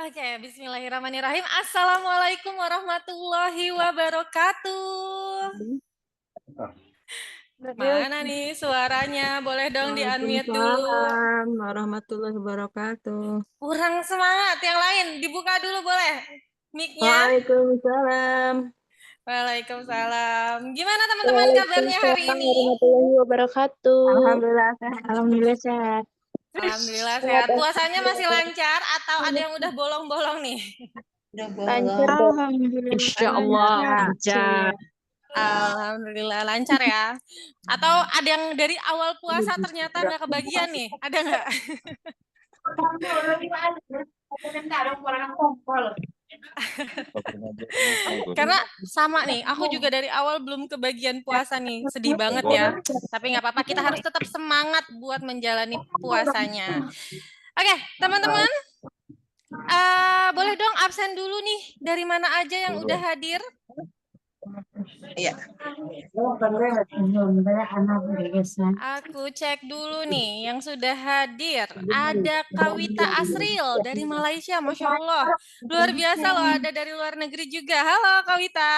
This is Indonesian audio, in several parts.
Oke, bismillahirrahmanirrahim. Assalamualaikum warahmatullahi wabarakatuh. Mana nih suaranya? Boleh dong di-unmute dulu. Waalaikumsalam warahmatullahi wabarakatuh. Kurang semangat, yang lain dibuka dulu boleh mic-nya. Waalaikumsalam. Waalaikumsalam. Gimana teman-teman kabarnya hari ini? Warahmatullahi wabarakatuh. Alhamdulillah sehat. Alhamdulillah sehat. Alhamdulillah sehat. Puasanya masih lancar atau ada yang udah bolong-bolong nih? Lancar. Alhamdulillah. Insya Allah lancar. Alhamdulillah lancar ya. Atau ada yang dari awal puasa ternyata nggak kebagian nih? Ada nggak? Karena sama nih, aku juga dari awal belum kebagian puasa nih, sedih banget ya. Tapi nggak apa-apa, kita harus tetap semangat buat menjalani puasanya. Oke, teman-teman, boleh dong absen dulu nih. Dari mana aja yang udah hadir? Iya. Aku cek dulu nih yang sudah hadir. Ada Kawita Asril dari Malaysia, Masya Allah. Luar biasa loh, ada dari luar negeri juga. Halo Kawita.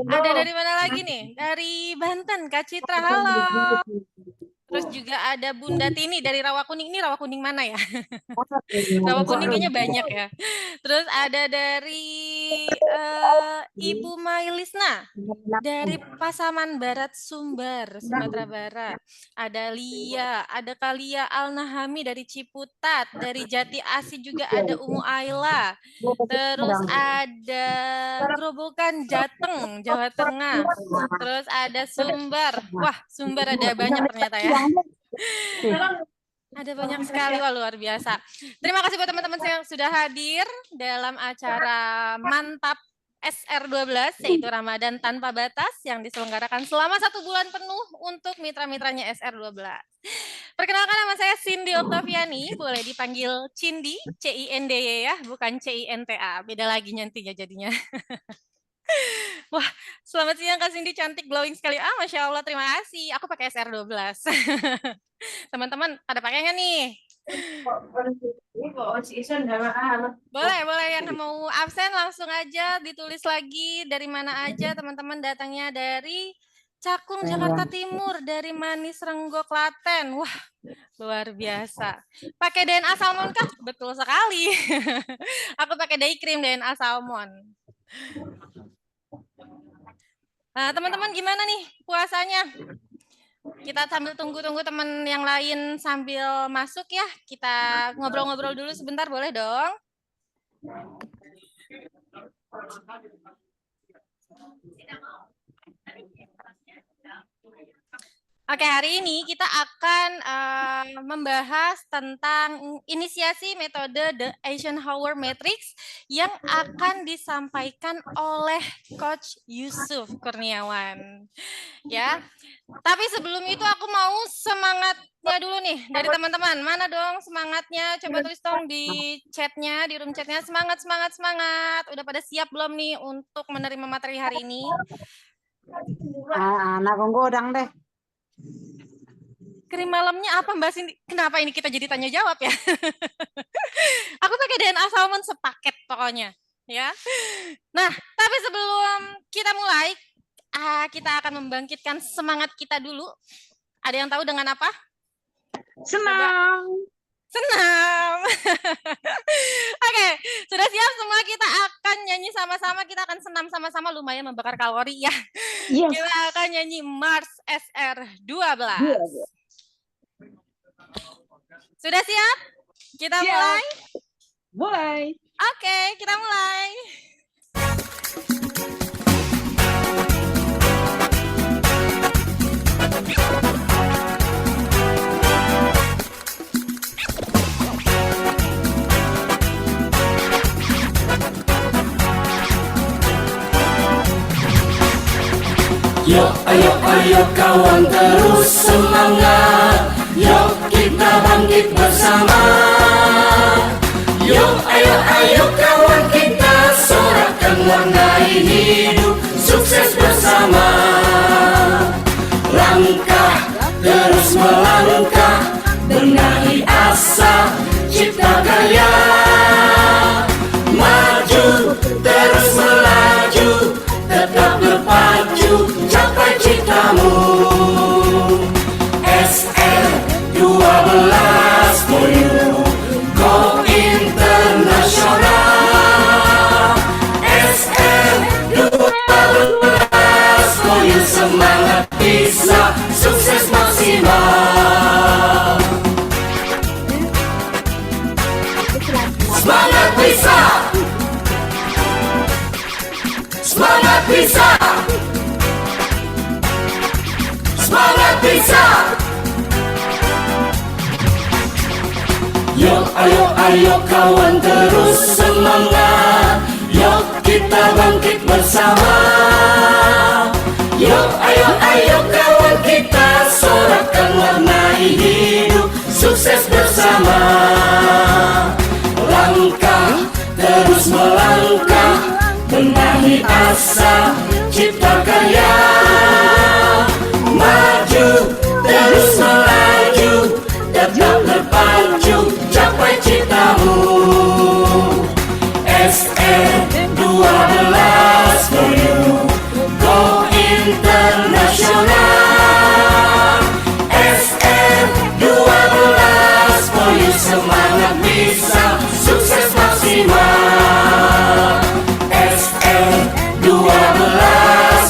Ada dari mana lagi nih? Dari Banten, Kak Citra, halo. Terus juga ada Bunda Tini dari Rawakuning. Ini Rawakuning mana ya? Rawakuning kayaknya banyak ya. Terus ada dari Ibu Mailisna dari Pasaman Barat Sumbar, Sumatera Barat. Ada Lia, ada Kalia Al-Nahami dari Ciputat, dari Jati Asi juga ada Umu Ayla. Terus ada Gerobokan Jateng, Jawa Tengah. Terus ada Sumbar. Wah, Sumbar ada banyak ternyata ya. Ada banyak sekali, wah luar biasa. Terima kasih buat teman-teman yang sudah hadir dalam acara Mantap SR12, yaitu Ramadan Tanpa Batas, yang diselenggarakan selama 1 bulan penuh untuk mitra-mitranya SR12. Perkenalkan, nama saya Cindy Oktaviani, boleh dipanggil Cindy, C-I-N-D-Y ya, bukan C-I-N-T-A, beda lagi nantinya jadinya. Wah, selamat siang Kak Cindy, cantik, glowing sekali. Masya Allah, terima kasih. Aku pakai SR12. Teman-teman, pada pakai nggak nih? Boleh yang mau absen langsung aja ditulis lagi dari mana aja teman-teman datangnya. Dari Cakung, Jakarta Timur, dari Manis Renggo, Klaten. Wah, luar biasa. Pakai DNA salmon kah? Betul sekali. Aku pakai day cream DNA salmon. Nah, teman-teman gimana nih puasanya? Kita sambil tunggu-tunggu teman yang lain sambil masuk ya. Kita ngobrol-ngobrol dulu sebentar, boleh dong? Oke, hari ini kita akan membahas tentang inisiasi metode The Eisenhower Matrix yang akan disampaikan oleh Coach Yusuf Kurniawan. Ya, tapi sebelum itu aku mau semangatnya dulu nih dari teman-teman. Mana dong semangatnya? Coba tulis dong di chatnya, di room chatnya. Semangat. Udah pada siap belum nih untuk menerima materi hari ini? Anak godang deh. Krim malamnya apa Mbak Cindy? Kenapa ini kita jadi tanya jawab ya? Aku pakai DNA salmon sepaket pokoknya, ya. Nah, tapi sebelum kita mulai, kita akan membangkitkan semangat kita dulu. Ada yang tahu dengan apa? Senang. Oke, sudah siap semua? Kita akan nyanyi sama-sama. Kita akan senam sama-sama, lumayan membakar kalori ya. Yes. Kita akan nyanyi Mars SR12. Sudah siap? Kita mulai? Mulai. Oke, kita mulai. Yuk, ayo kawan terus semangat. Yuk kita bangkit bersama. Yuk, ayo kawan kita sorakan warnai hidup. Sukses bersama. Langkah, terus melangkah. Benahi asa, cipta karya. bisa, semangat bisa. Yuk ayo ayo kawan terus semangat, yuk kita bangkit bersama. Yuk ayo ayo kawan kita sorakan warnai hidup, sukses bersama. Langkah terus melangkah, benahi asa, cipta karya. Maju terus melaju, tetap berpacu, capai citamu. SR12 for you, go internasional. SR12 for you, semangat bisa, sukses maksimal. SR12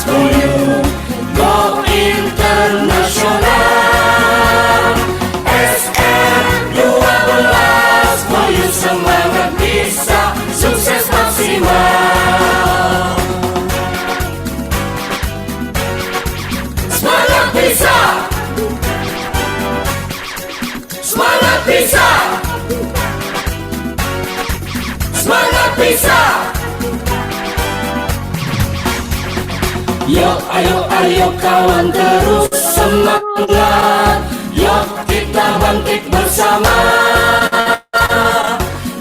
for you, go internasional. SR12 for you, semangat bisa, sukses maksimal. Semangat bisa, semangat bisa, semangat bisa. Yuk ayo ayo kawan terus semangat, yuk kita bangkit bersama.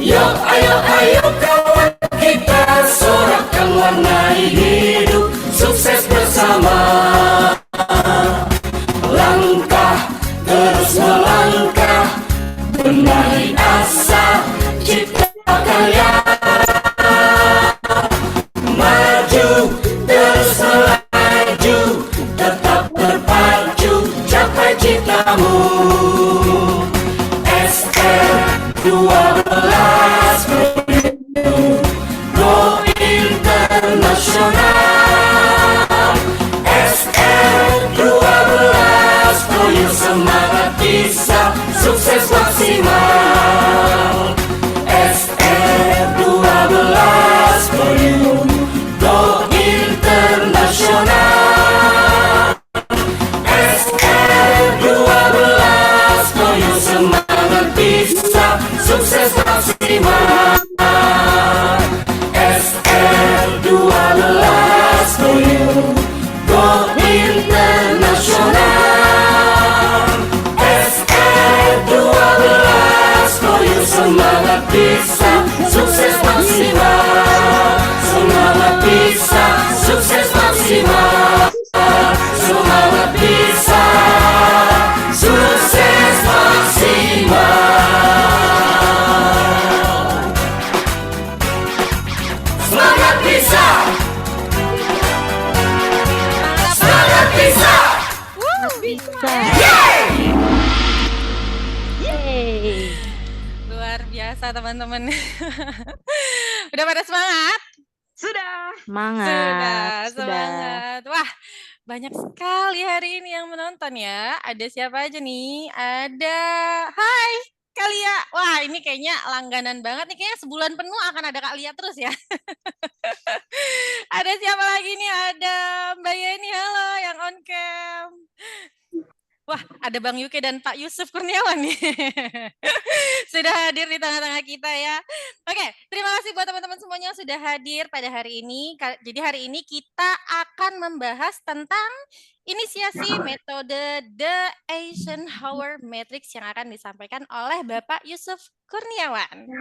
Yuk ayo ayo kawan kita sorakan warnai hidup, sukses bersama. Langkah terus melangkah, benahi asa, cipta karya. Maju terus melaju, tetap berpacu, capai citamu. SR12 for you, go internasional. SR12 for you, semangat bisa, sukses maksimal. SR12 for you, go internasional. SR12 for you, semangat bisa, sukses maksimal. SR12 for you, go internasional. SR12 for you, semangat bisa, sukses maksimal. Semangat bisa, sukses maksimal. Semangat bisa, sukses maksimal. Semangat bisa, semangat bisa. Yeay! Yeay. Luar biasa teman-teman. Udah pada semangat? Sudah. Semangat. Semangat. Wah, banyak sekali hari ini yang menonton ya. Ada siapa aja nih? Ada, hai Kak Lia. Wah, ini kayaknya langganan banget nih. Kayaknya sebulan penuh akan ada Kak Lia terus ya. Ada siapa lagi nih? Ada Mbak Yeni, halo, yang on cam. Wah, ada Bang Yuke dan Pak Yusuf Kurniawan nih. Sudah hadir di tengah-tengah kita ya. Oke, terima kasih buat teman-teman semuanya yang sudah hadir pada hari ini. Jadi hari ini kita akan membahas tentang inisiasi metode The Eisenhower Matrix yang akan disampaikan oleh Bapak Yusuf Kurniawan.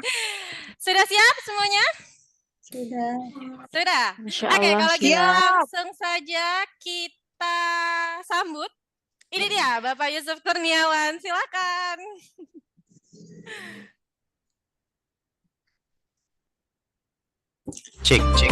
Sudah siap semuanya? Sudah. Masya Oke, Allah, kalau gitu siap. langsung saja kita sambut. Ini dia Bapak Yusuf Kurniawan, silakan. Cek, cek.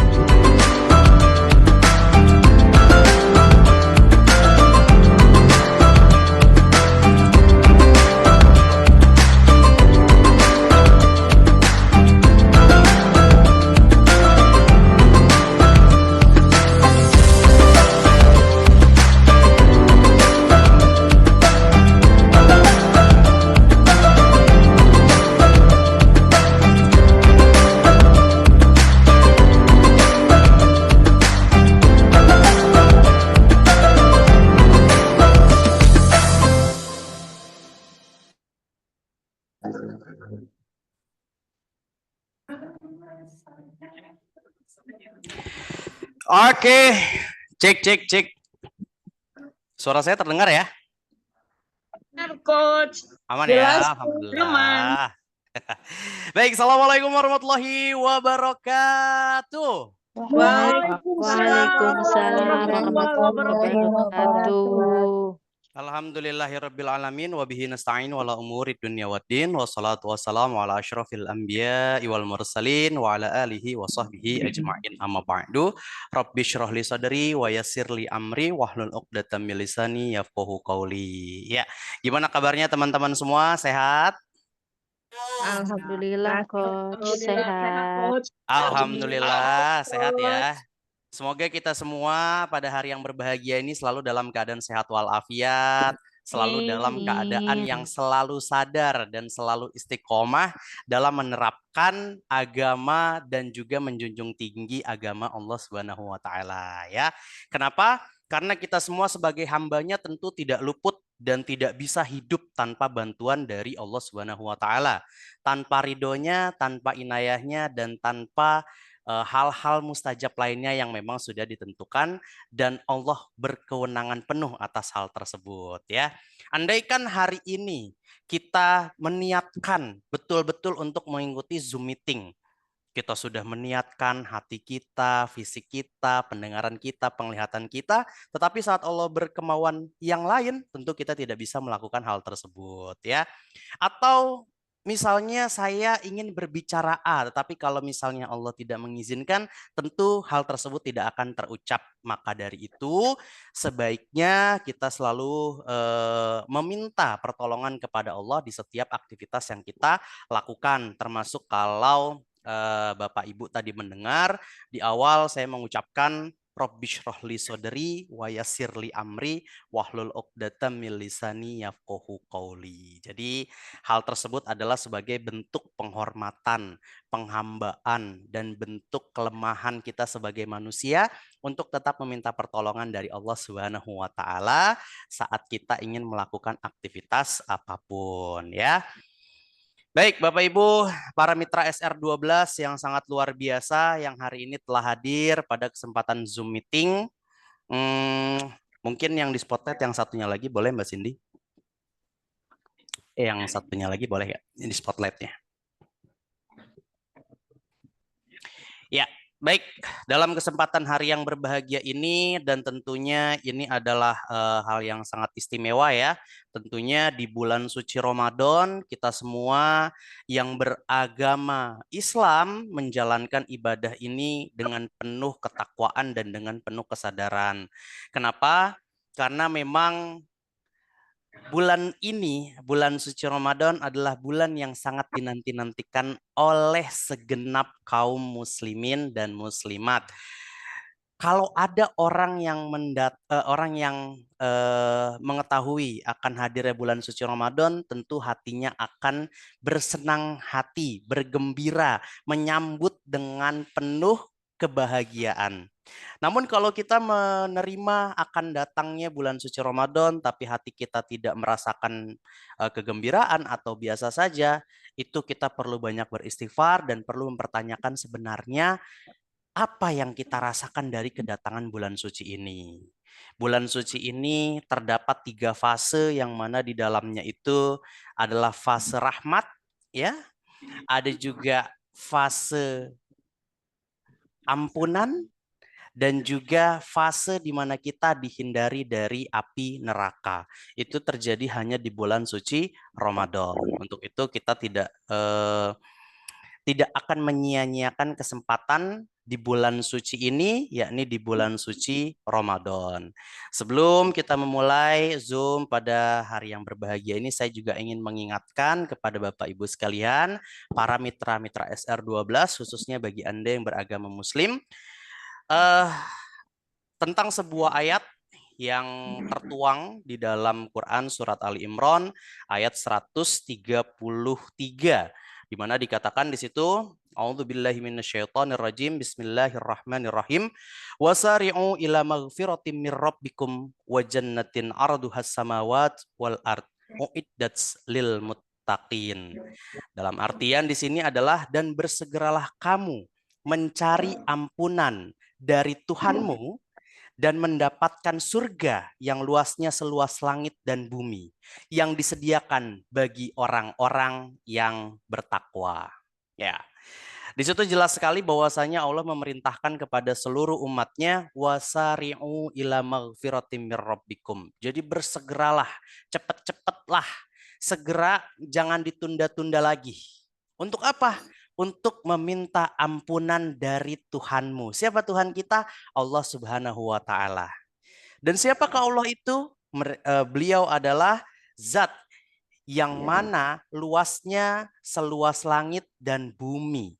Oke, cek. Suara saya terdengar ya? Benar, Coach. Aman Jelas, ya, alhamdulillah. Baik, assalamualaikum warahmatullahi wabarakatuh. Waalaikumsalam warahmatullahi wabarakatuh. Alhamdulillahirrabbilalamin wabihi nasta'in wala umuri dunya waddin wassalatu wassalamu ala asyrafil anbiya wal mursalin wa ala alihi wa sahbihi ajma'in amma ba'du. Rabbi syrah li sadri wa yassir li amri wahlul 'uqdatam min lisani yafqahu qawli. Ya, gimana kabarnya teman-teman semua? Sehat? Alhamdulillah, Coach. Sehat. Coach. Alhamdulillah sehat ya. Semoga kita semua pada hari yang berbahagia ini selalu dalam keadaan sehat walafiat, selalu dalam keadaan yang selalu sadar dan selalu istiqomah dalam menerapkan agama dan juga menjunjung tinggi agama Allah Subhanahu wa taala ya. Kenapa? Karena kita semua sebagai hambanya tentu tidak luput dan tidak bisa hidup tanpa bantuan dari Allah Subhanahu wa taala. Tanpa ridhonya, tanpa inayahnya, dan tanpa hal-hal mustajab lainnya yang memang sudah ditentukan dan Allah berkewenangan penuh atas hal tersebut ya. Andaikan hari ini kita meniatkan betul-betul untuk mengikuti Zoom meeting, kita sudah meniatkan hati kita, fisik kita, pendengaran kita, penglihatan kita, tetapi saat Allah berkemauan yang lain, tentu kita tidak bisa melakukan hal tersebut ya. Atau misalnya saya ingin berbicara A, tetapi kalau misalnya Allah tidak mengizinkan, tentu hal tersebut tidak akan terucap. Maka dari itu, sebaiknya kita selalu meminta pertolongan kepada Allah di setiap aktivitas yang kita lakukan, termasuk kalau Bapak Ibu tadi mendengar, di awal saya mengucapkan Rabbi syrah li sadri wa yassir li amri wahlul 'uqdatam min lisani yafqahu qawli. Jadi hal tersebut adalah sebagai bentuk penghormatan, penghambaan dan bentuk kelemahan kita sebagai manusia untuk tetap meminta pertolongan dari Allah Subhanahu wa taala saat kita ingin melakukan aktivitas apapun ya. Baik, Bapak Ibu, para mitra SR12 yang sangat luar biasa yang hari ini telah hadir pada kesempatan Zoom meeting. Mungkin yang di spotlight yang satunya lagi boleh Mbak Cindy? Yang satunya lagi boleh ya? Ini spotlightnya. Ya, baik. Dalam kesempatan hari yang berbahagia ini dan tentunya ini adalah hal yang sangat istimewa ya. Tentunya di bulan suci Ramadan kita semua yang beragama Islam menjalankan ibadah ini dengan penuh ketakwaan dan dengan penuh kesadaran. Kenapa? Karena memang bulan ini, bulan suci Ramadan adalah bulan yang sangat dinanti-nantikan oleh segenap kaum muslimin dan muslimat. Kalau ada orang yang mengetahui akan hadirnya bulan suci Ramadan, tentu hatinya akan bersenang hati, bergembira, menyambut dengan penuh kebahagiaan. Namun kalau kita menerima akan datangnya bulan suci Ramadan, tapi hati kita tidak merasakan kegembiraan atau biasa saja, itu kita perlu banyak beristighfar dan perlu mempertanyakan sebenarnya apa yang kita rasakan dari kedatangan bulan suci ini. Bulan suci ini terdapat 3 fase yang mana di dalamnya itu adalah fase rahmat, ya. Ada juga fase ampunan dan juga fase di mana kita dihindari dari api neraka. Itu terjadi hanya di bulan suci Ramadan. Untuk itu kita tidak akan menyia-nyiakan kesempatan di bulan suci ini, yakni di bulan suci Ramadan. Sebelum kita memulai Zoom pada hari yang berbahagia ini, saya juga ingin mengingatkan kepada Bapak Ibu sekalian, para mitra-mitra SR12, khususnya bagi Anda yang beragama Muslim, tentang sebuah ayat yang tertuang di dalam Quran surat Ali Imran ayat 133, di mana dikatakan di situ, A'udzubillahi minasyaitonirrajim, Bismillahirrahmanirrahim, wasari'u ila maghfiratin mir rabbikum wa jannatin arduhas samawat wal ard uiddat lil muttaqin. Dalam artian di sini adalah dan bersegeralah kamu mencari ampunan dari Tuhanmu dan mendapatkan surga yang luasnya seluas langit dan bumi yang disediakan bagi orang-orang yang bertakwa. Ya. Di situ jelas sekali bahwasanya Allah memerintahkan kepada seluruh umatnya wasari'u ila maghfiratim mir rabbikum. Jadi bersegeralah, cepat-cepatlah, segera, jangan ditunda-tunda lagi. Untuk apa? Untuk meminta ampunan dari Tuhanmu. Siapa Tuhan kita? Allah Subhanahu wa taala. Dan siapakah Allah itu? Beliau adalah zat yang mana luasnya seluas langit dan bumi.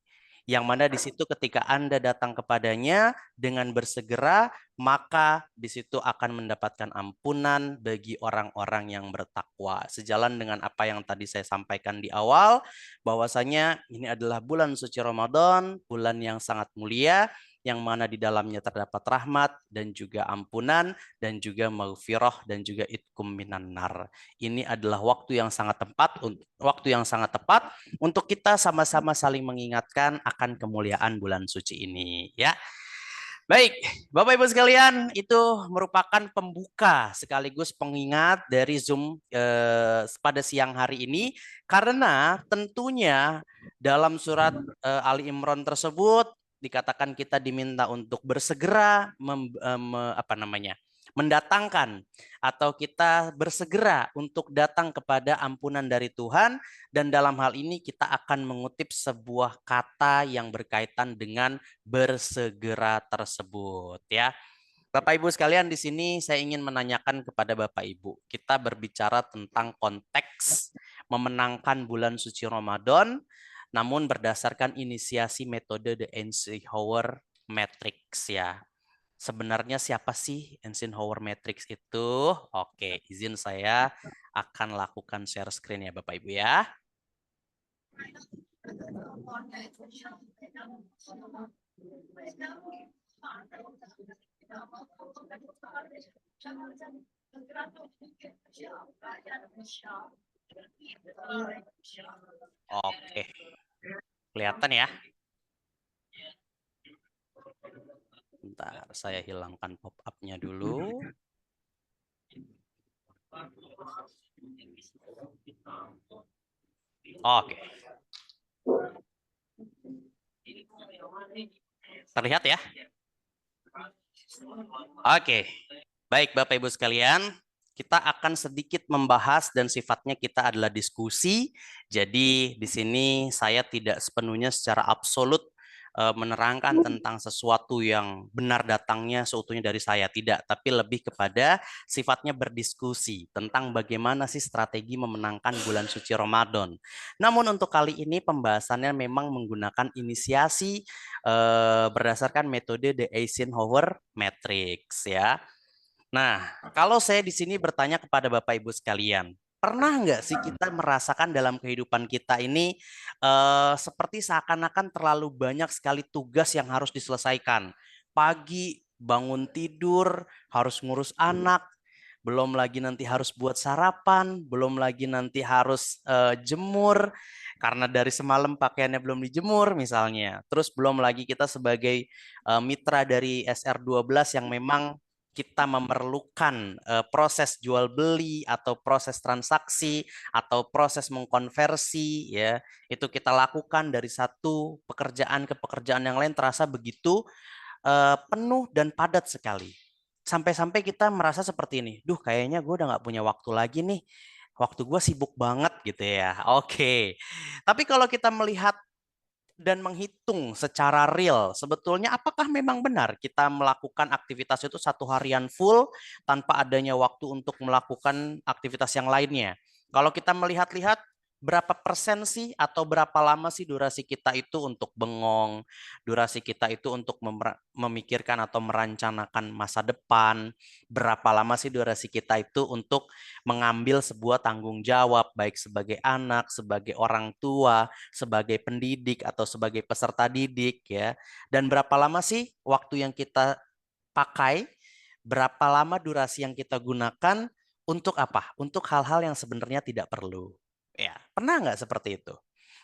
Yang mana di situ ketika Anda datang kepadanya dengan bersegera, maka di situ akan mendapatkan ampunan bagi orang-orang yang bertakwa. Sejalan dengan apa yang tadi saya sampaikan di awal, bahwasanya ini adalah bulan suci Ramadan, bulan yang sangat mulia, yang mana di dalamnya terdapat rahmat dan juga ampunan dan juga maghfirah dan juga itkum minan nar. Ini adalah waktu yang sangat tepat untuk kita sama-sama saling mengingatkan akan kemuliaan bulan suci ini, ya. Baik, Bapak Ibu sekalian, itu merupakan pembuka sekaligus pengingat dari Zoom pada siang hari ini, karena tentunya dalam surat Ali Imran tersebut dikatakan kita diminta untuk bersegera mendatangkan atau kita bersegera untuk datang kepada ampunan dari Tuhan, dan dalam hal ini kita akan mengutip sebuah kata yang berkaitan dengan bersegera tersebut, ya. Bapak Ibu sekalian, di sini saya ingin menanyakan kepada Bapak Ibu. Kita berbicara tentang konteks memenangkan bulan suci Ramadan, namun berdasarkan inisiasi metode The Eisenhower Matrix, ya. Sebenarnya siapa sih Eisenhower Matrix itu? Oke, izin saya akan lakukan share screen ya Bapak Ibu ya. Oke, kelihatan ya? Bentar, saya hilangkan pop-up-nya dulu. Oke. Terlihat ya? Oke. Baik Bapak Ibu sekalian, kita akan sedikit membahas dan sifatnya kita adalah diskusi. Jadi di sini saya tidak sepenuhnya secara absolut menerangkan tentang sesuatu yang benar datangnya seutuhnya dari saya, tidak, tapi lebih kepada sifatnya berdiskusi tentang bagaimana sih strategi memenangkan bulan suci Ramadan. Namun untuk kali ini pembahasannya memang menggunakan inisiasi berdasarkan metode The Eisenhower Matrix, ya. Nah, kalau saya di sini bertanya kepada Bapak Ibu sekalian, pernah nggak sih kita merasakan dalam kehidupan kita ini seperti seakan-akan terlalu banyak sekali tugas yang harus diselesaikan. Pagi bangun tidur, harus ngurus anak, belum lagi nanti harus buat sarapan, belum lagi nanti harus jemur, karena dari semalam pakaiannya belum dijemur misalnya. Terus belum lagi kita sebagai mitra dari SR12 yang memang kita memerlukan proses jual beli atau proses transaksi atau proses mengkonversi, ya, itu kita lakukan dari satu pekerjaan ke pekerjaan yang lain terasa begitu penuh dan padat sekali. Sampai-sampai kita merasa seperti ini, duh kayaknya gue udah nggak punya waktu lagi nih, waktu gue sibuk banget gitu ya. Oke, tapi kalau kita melihat dan menghitung secara real, sebetulnya apakah memang benar kita melakukan aktivitas itu satu harian full tanpa adanya waktu untuk melakukan aktivitas yang lainnya? Kalau kita melihat-lihat, berapa persen sih atau berapa lama sih durasi kita itu untuk bengong, durasi kita itu untuk memikirkan atau merencanakan masa depan, berapa lama sih durasi kita itu untuk mengambil sebuah tanggung jawab baik sebagai anak, sebagai orang tua, sebagai pendidik atau sebagai peserta didik, ya. Dan berapa lama sih waktu yang kita pakai, berapa lama durasi yang kita gunakan untuk apa? Untuk hal-hal yang sebenarnya tidak perlu. Ya, pernah nggak seperti itu?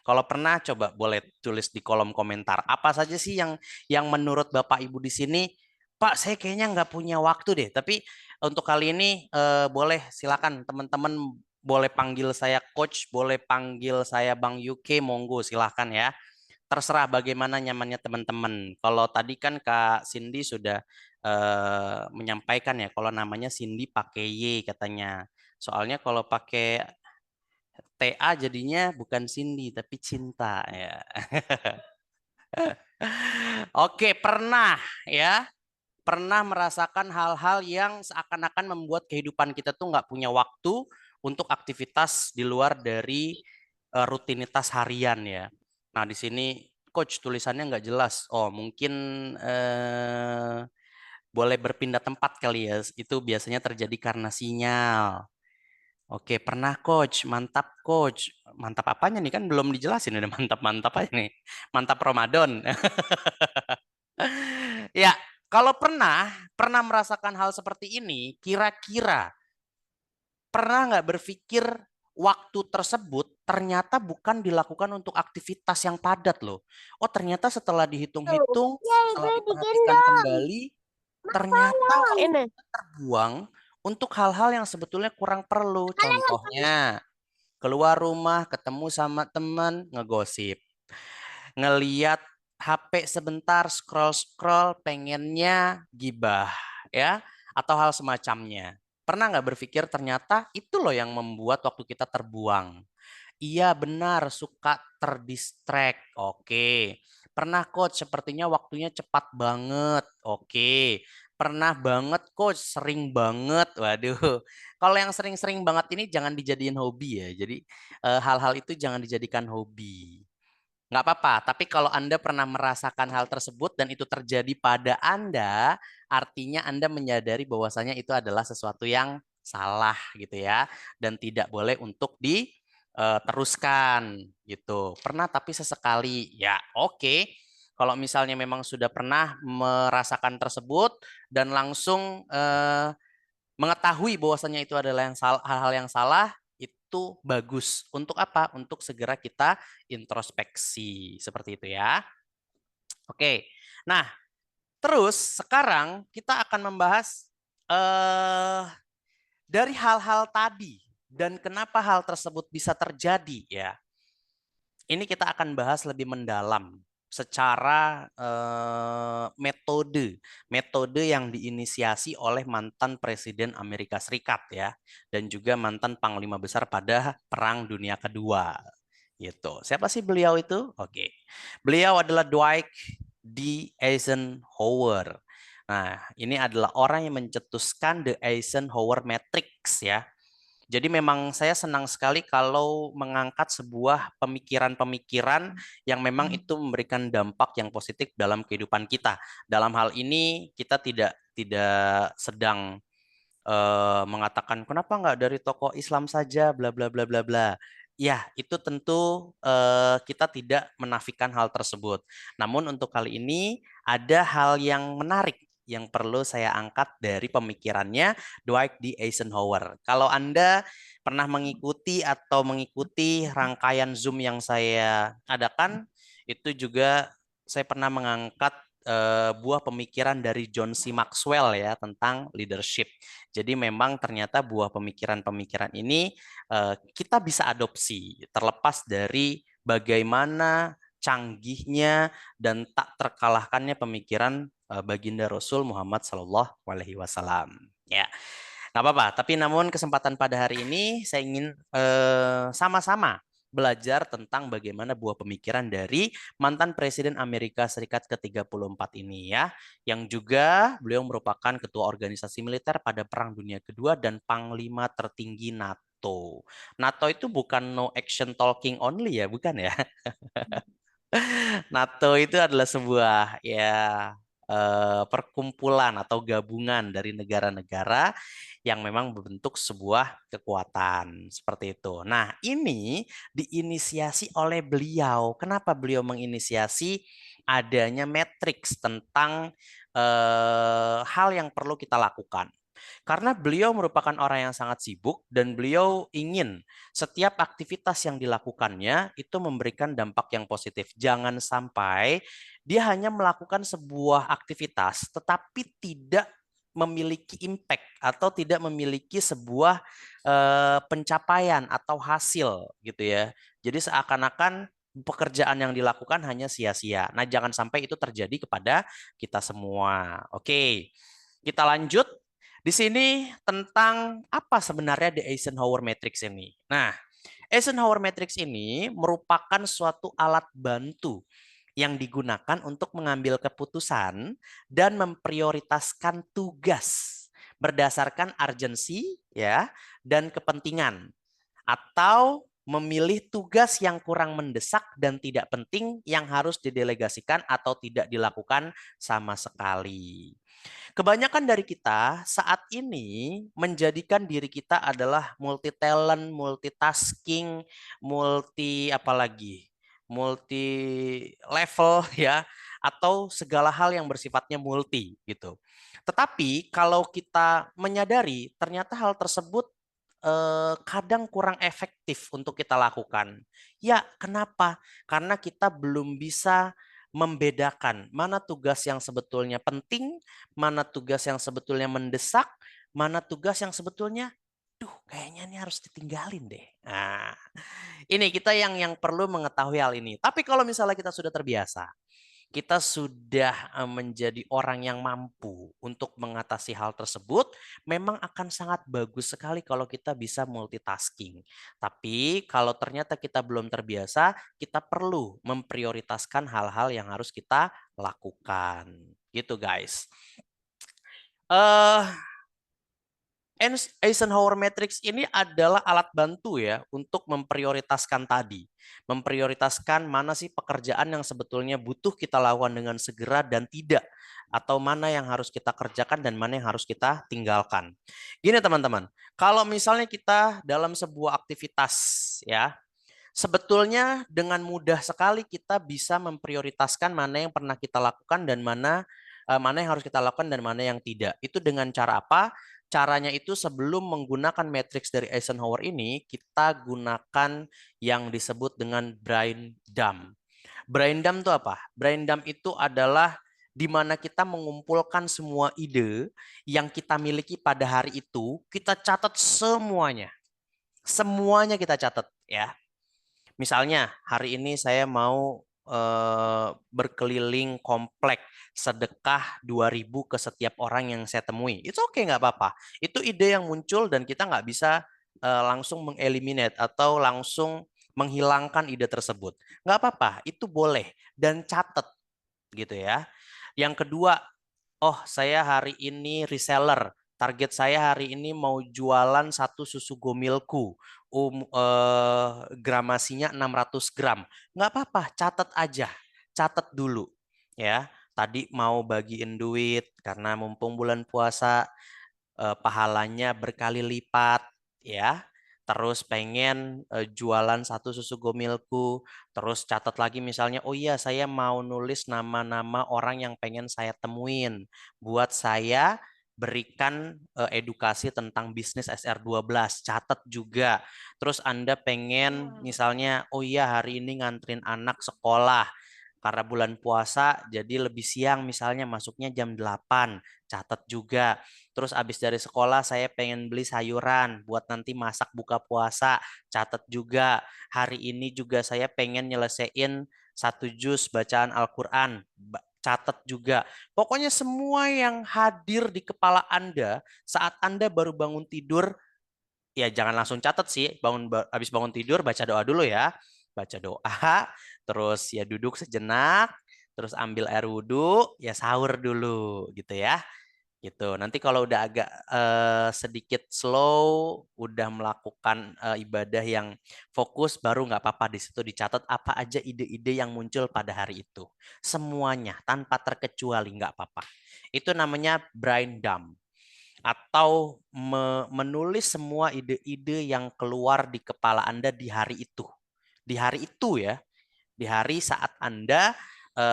Kalau pernah, coba boleh tulis di kolom komentar. Apa saja sih yang menurut Bapak Ibu di sini, Pak, saya kayaknya nggak punya waktu deh. Tapi untuk kali ini boleh silakan teman-teman boleh panggil saya Coach, boleh panggil saya Bang UK, monggo silakan ya. Terserah bagaimana nyamannya teman-teman. Kalau tadi kan Kak Cindy sudah menyampaikan ya, kalau namanya Cindy pakai Y katanya. Soalnya kalau pakai TA jadinya bukan Cindy tapi cinta ya. Oke, pernah ya, pernah merasakan hal-hal yang seakan-akan membuat kehidupan kita tuh nggak punya waktu untuk aktivitas di luar dari rutinitas harian ya. Nah, di sini Coach tulisannya nggak jelas. Oh, mungkin boleh berpindah tempat kali ya. Itu biasanya terjadi karena sinyal. Oke, pernah Coach, mantap Coach. Mantap apanya nih, kan belum dijelasin, udah mantap-mantap aja nih. Mantap Ramadan. Ya, kalau pernah merasakan hal seperti ini, kira-kira pernah nggak berpikir waktu tersebut ternyata bukan dilakukan untuk aktivitas yang padat loh. Oh, ternyata setelah dihitung-hitung, setelah diperhatikan kembali, ternyata waktu terbuang untuk hal-hal yang sebetulnya kurang perlu. Contohnya, keluar rumah, ketemu sama teman, ngegosip. Ngeliat HP sebentar, scroll-scroll, pengennya gibah, ya, atau hal semacamnya. Pernah nggak berpikir ternyata itu loh yang membuat waktu kita terbuang? Iya benar, suka terdistract. Oke. Pernah Coach, sepertinya waktunya cepat banget. Oke. Pernah banget Coach, sering banget. Waduh. Kalau yang sering-sering banget ini jangan dijadiin hobi ya. Jadi hal-hal itu jangan dijadikan hobi. Nggak apa-apa, tapi kalau Anda pernah merasakan hal tersebut dan itu terjadi pada Anda, artinya Anda menyadari bahwasanya itu adalah sesuatu yang salah gitu ya, dan tidak boleh untuk diteruskan gitu. Pernah tapi sesekali, ya oke. Kalau misalnya memang sudah pernah merasakan tersebut dan langsung mengetahui bahwasanya itu adalah hal-hal yang salah, itu bagus. Untuk apa? Untuk segera kita introspeksi. Seperti itu ya. Oke. Nah, terus sekarang kita akan membahas dari hal-hal tadi dan kenapa hal tersebut bisa terjadi ya. Ini kita akan bahas lebih mendalam secara metode yang diinisiasi oleh mantan Presiden Amerika Serikat ya, dan juga mantan Panglima Besar pada Perang Dunia Kedua gitu. Siapa sih beliau itu? Oke. Beliau adalah Dwight D. Eisenhower. Nah, ini adalah orang yang mencetuskan the Eisenhower Matrix ya. Jadi memang saya senang sekali kalau mengangkat sebuah pemikiran-pemikiran yang memang itu memberikan dampak yang positif dalam kehidupan kita. Dalam hal ini kita tidak sedang mengatakan kenapa nggak dari tokoh Islam saja, bla bla bla bla bla. Ya, itu tentu kita tidak menafikan hal tersebut. Namun untuk kali ini ada hal yang menarik yang perlu saya angkat dari pemikirannya Dwight D. Eisenhower. Kalau Anda pernah mengikuti rangkaian Zoom yang saya adakan, itu juga saya pernah mengangkat buah pemikiran dari John C. Maxwell ya tentang leadership. Jadi memang ternyata buah pemikiran-pemikiran ini kita bisa adopsi terlepas dari bagaimana canggihnya dan tak terkalahkannya pemikiran baginda Rasul Muhammad Sallallahu Alaihi Wasallam. Ya, nggak apa-apa. Tapi namun kesempatan pada hari ini saya ingin sama-sama belajar tentang bagaimana buah pemikiran dari mantan Presiden Amerika Serikat ke-34 ini ya, yang juga beliau merupakan ketua organisasi militer pada Perang Dunia Kedua dan panglima tertinggi NATO. NATO itu bukan no action talking only ya, bukan ya? NATO itu adalah sebuah ya perkumpulan atau gabungan dari negara-negara yang memang membentuk sebuah kekuatan seperti itu. Nah, ini diinisiasi oleh beliau. Kenapa beliau menginisiasi adanya matriks tentang hal yang perlu kita lakukan? Karena beliau merupakan orang yang sangat sibuk dan beliau ingin setiap aktivitas yang dilakukannya itu memberikan dampak yang positif. Jangan sampai dia hanya melakukan sebuah aktivitas tetapi tidak memiliki impact atau tidak memiliki sebuah pencapaian atau hasil gitu ya. Jadi seakan-akan pekerjaan yang dilakukan hanya sia-sia. Nah, jangan sampai itu terjadi kepada kita semua. Oke, kita lanjut. Di sini tentang apa sebenarnya The Eisenhower Matrix ini. Nah, Eisenhower Matrix ini merupakan suatu alat bantu yang digunakan untuk mengambil keputusan dan memprioritaskan tugas berdasarkan urgensi ya dan kepentingan, atau memilih tugas yang kurang mendesak dan tidak penting yang harus didelegasikan atau tidak dilakukan sama sekali. Kebanyakan dari kita saat ini menjadikan diri kita adalah multi talent, multitasking, multi level ya, atau segala hal yang bersifatnya multi gitu. Tetapi kalau kita menyadari ternyata hal tersebut kadang kurang efektif untuk kita lakukan. Ya, kenapa? Karena kita belum bisa membedakan mana tugas yang sebetulnya penting, mana tugas yang sebetulnya mendesak, mana tugas yang sebetulnya, kayaknya ini harus ditinggalin deh. Nah, ini kita yang perlu mengetahui hal ini. Tapi kalau misalnya kita sudah terbiasa, kita sudah menjadi orang yang mampu untuk mengatasi hal tersebut, memang akan sangat bagus sekali kalau kita bisa multitasking. Tapi kalau ternyata kita belum terbiasa, kita perlu memprioritaskan hal-hal yang harus kita lakukan. Gitu guys. Eisenhower Matrix ini adalah alat bantu ya untuk memprioritaskan tadi. Memprioritaskan mana sih pekerjaan yang sebetulnya butuh kita lakukan dengan segera dan tidak. Atau mana yang harus kita kerjakan dan mana yang harus kita tinggalkan. Gini teman-teman, kalau misalnya kita dalam sebuah aktivitas ya, sebetulnya dengan mudah sekali kita bisa memprioritaskan mana yang pernah kita lakukan dan mana yang harus kita lakukan dan mana yang tidak. Itu dengan cara apa? Caranya itu sebelum menggunakan matriks dari Eisenhower ini, kita gunakan yang disebut dengan brain dump. Brain dump itu apa? Brain dump itu adalah di mana kita mengumpulkan semua ide yang kita miliki pada hari itu, kita catat semuanya. Semuanya kita catat ya. Misalnya hari ini saya mau berkeliling komplek sedekah 2.000 ke setiap orang yang saya temui. Itu oke, nggak apa-apa. Itu ide yang muncul dan kita nggak bisa langsung mengeliminate atau langsung menghilangkan ide tersebut. Nggak apa-apa, itu boleh dan catat gitu ya. Yang kedua, saya hari ini reseller. Target saya hari ini mau jualan 1 susu Gomilku. Gramasinya 600 gram. Nggak apa-apa, catat aja. Catat dulu. Ya, tadi mau bagiin duit karena mumpung bulan puasa, pahalanya berkali lipat. Ya, terus pengen jualan 1 susu Gomilku, terus catat lagi misalnya, oh iya saya mau nulis nama-nama orang yang pengen saya temuin, buat saya berikan edukasi tentang bisnis SR12, catat juga. Terus Anda pengen misalnya, oh iya hari ini nganterin anak sekolah, karena bulan puasa jadi lebih siang misalnya masuknya jam 8, catat juga. Terus abis dari sekolah saya pengen beli sayuran buat nanti masak buka puasa, catat juga. Hari ini juga saya pengen nyelesain 1 juz bacaan Al-Quran, catat juga. Pokoknya semua yang hadir di kepala Anda saat Anda baru bangun tidur, ya jangan langsung catat sih, habis bangun tidur baca doa dulu ya. Baca doa, terus ya duduk sejenak, terus ambil air wudhu, ya sahur dulu gitu ya. Gitu. Nanti kalau udah agak sedikit slow, udah melakukan ibadah yang fokus, baru nggak apa-apa di situ dicatat apa aja ide-ide yang muncul pada hari itu. Semuanya tanpa terkecuali nggak apa-apa. Itu namanya brain dump. Atau menulis semua ide-ide yang keluar di kepala Anda di hari itu. Di hari itu ya. Di hari saat Anda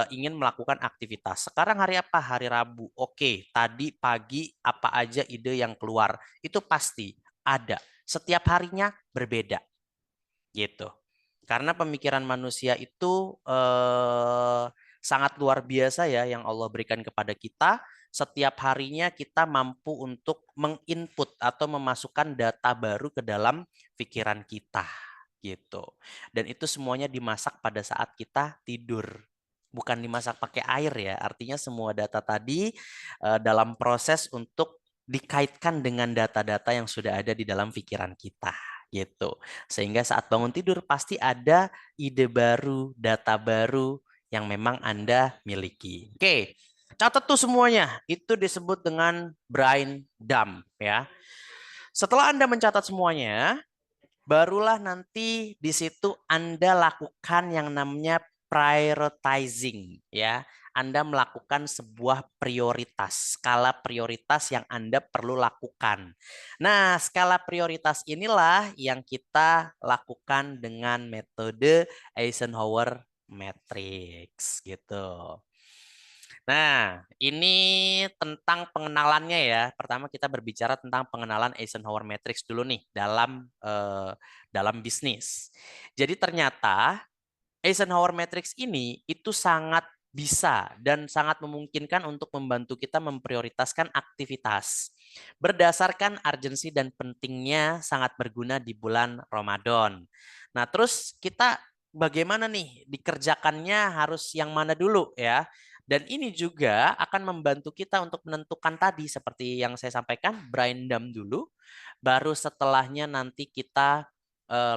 ingin melakukan aktivitas. Sekarang hari apa? Hari Rabu. Oke, tadi pagi apa aja ide yang keluar? Itu pasti ada. Setiap harinya berbeda. Gitu. Karena pemikiran manusia itu sangat luar biasa ya yang Allah berikan kepada kita. Setiap harinya kita mampu untuk menginput atau memasukkan data baru ke dalam pikiran kita gitu. Dan itu semuanya dimasak pada saat kita tidur. Bukan dimasak pakai air ya. Artinya semua data tadi dalam proses untuk dikaitkan dengan data-data yang sudah ada di dalam pikiran kita gitu. Sehingga saat bangun tidur pasti ada ide baru, data baru yang memang Anda miliki. Oke, catat tuh semuanya. Itu disebut dengan brain dump ya. Setelah Anda mencatat semuanya, barulah nanti di situ Anda lakukan yang namanya prioritizing ya. Anda melakukan sebuah prioritas, skala prioritas yang Anda perlu lakukan. Nah, skala prioritas inilah yang kita lakukan dengan metode Eisenhower Matrix gitu. Nah, ini tentang pengenalannya ya. Pertama kita berbicara tentang pengenalan Eisenhower Matrix dulu nih dalam bisnis. Jadi ternyata Eisenhower Matrix ini itu sangat bisa dan sangat memungkinkan untuk membantu kita memprioritaskan aktivitas. Berdasarkan urgensi dan pentingnya sangat berguna di bulan Ramadan. Nah, terus kita bagaimana nih dikerjakannya harus yang mana dulu ya? Dan ini juga akan membantu kita untuk menentukan tadi seperti yang saya sampaikan, brain dump dulu, baru setelahnya nanti kita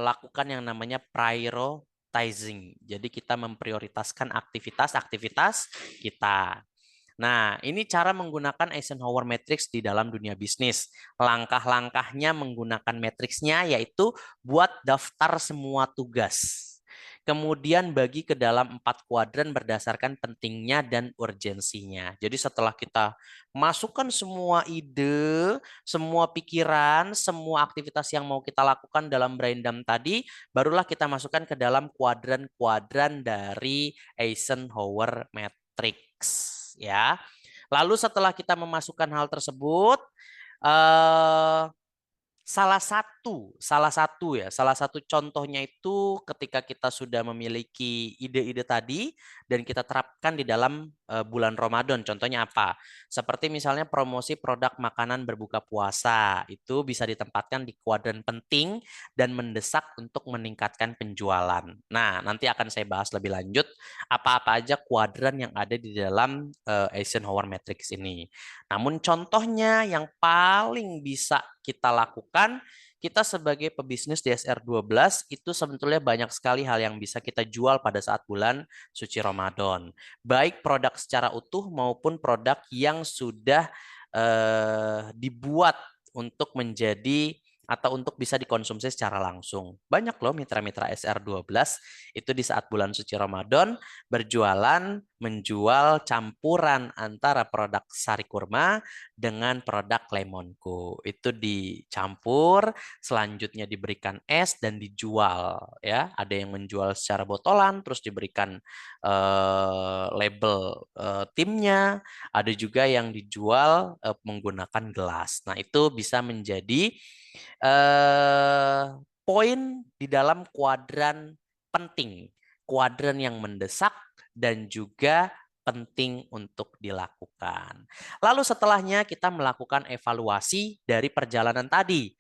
lakukan yang namanya prioritizing. Jadi kita memprioritaskan aktivitas-aktivitas kita. Nah, ini cara menggunakan Eisenhower Matrix di dalam dunia bisnis. Langkah-langkahnya menggunakan matriksnya yaitu buat daftar semua tugas. Kemudian bagi ke dalam 4 kuadran berdasarkan pentingnya dan urgensinya. Jadi setelah kita masukkan semua ide, semua pikiran, semua aktivitas yang mau kita lakukan dalam brain dump tadi, barulah kita masukkan ke dalam kuadran-kuadran dari Eisenhower Matrix ya. Lalu setelah kita memasukkan hal tersebut, salah satu contohnya itu ketika kita sudah memiliki ide-ide tadi dan kita terapkan di dalam bulan Ramadan. Contohnya apa? Seperti misalnya promosi produk makanan berbuka puasa. Itu bisa ditempatkan di kuadran penting dan mendesak untuk meningkatkan penjualan. Nah, nanti akan saya bahas lebih lanjut apa-apa aja kuadran yang ada di dalam Eisenhower Matrix ini. Namun contohnya yang paling bisa kita lakukan, kita sebagai pebisnis di SR12 itu sebetulnya banyak sekali hal yang bisa kita jual pada saat bulan suci Ramadan. Baik produk secara utuh maupun produk yang sudah dibuat untuk menjadi atau untuk bisa dikonsumsi secara langsung. Banyak loh mitra-mitra SR12 itu di saat bulan suci Ramadan berjualan, menjual campuran antara produk sari kurma dengan produk lemonku. Itu dicampur, selanjutnya diberikan es dan dijual ya. Ada yang menjual secara botolan terus diberikan label timnya, ada juga yang dijual menggunakan gelas. Nah, itu bisa menjadi poin di dalam kuadran penting, kuadran yang mendesak dan juga penting untuk dilakukan. Lalu setelahnya kita melakukan evaluasi dari perjalanan tadi.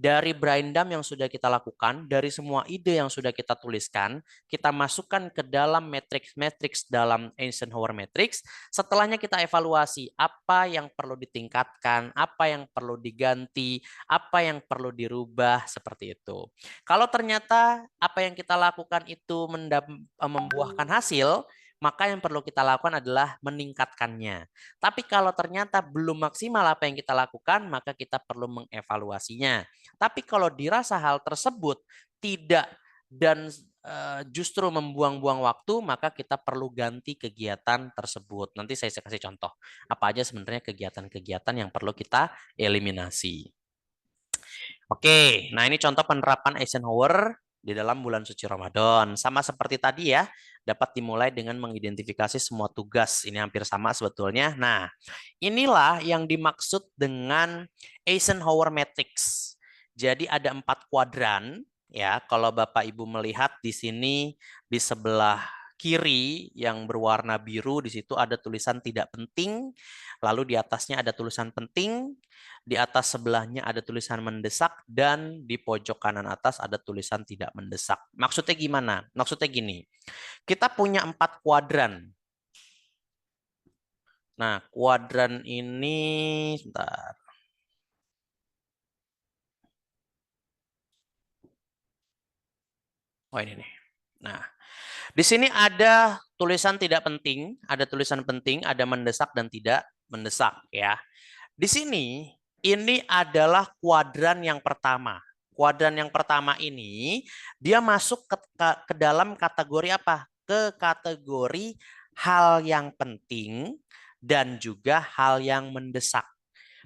Dari brain dump yang sudah kita lakukan, dari semua ide yang sudah kita tuliskan, kita masukkan ke dalam matrix dalam Eisenhower Matrix. Setelahnya kita evaluasi apa yang perlu ditingkatkan, apa yang perlu diganti, apa yang perlu dirubah, seperti itu. Kalau ternyata apa yang kita lakukan itu membuahkan hasil, maka yang perlu kita lakukan adalah meningkatkannya. Tapi kalau ternyata belum maksimal apa yang kita lakukan, maka kita perlu mengevaluasinya. Tapi kalau dirasa hal tersebut tidak dan justru membuang-buang waktu, maka kita perlu ganti kegiatan tersebut. Nanti saya kasih contoh apa aja sebenarnya kegiatan-kegiatan yang perlu kita eliminasi. Oke, nah ini contoh penerapan Eisenhower di dalam bulan suci Ramadan. Sama seperti tadi ya, dapat dimulai dengan mengidentifikasi semua tugas. Ini hampir sama sebetulnya. Nah, inilah yang dimaksud dengan Eisenhower Matrix. Jadi ada 4 kuadran ya. Kalau Bapak Ibu melihat di sini di sebelah kiri yang berwarna biru, di situ ada tulisan tidak penting. Lalu di atasnya ada tulisan penting. Di atas sebelahnya ada tulisan mendesak, dan di pojok kanan atas ada tulisan tidak mendesak. Maksudnya gimana? Maksudnya gini, kita punya 4 kuadran. Nah, kuadran ini, sebentar. Oh, ini nih. Nah, di sini ada tulisan tidak penting, ada tulisan penting, ada mendesak dan tidak mendesak ya. Di sini ini adalah kuadran yang pertama. Kuadran yang pertama ini dia masuk ke dalam kategori apa? Ke kategori hal yang penting dan juga hal yang mendesak.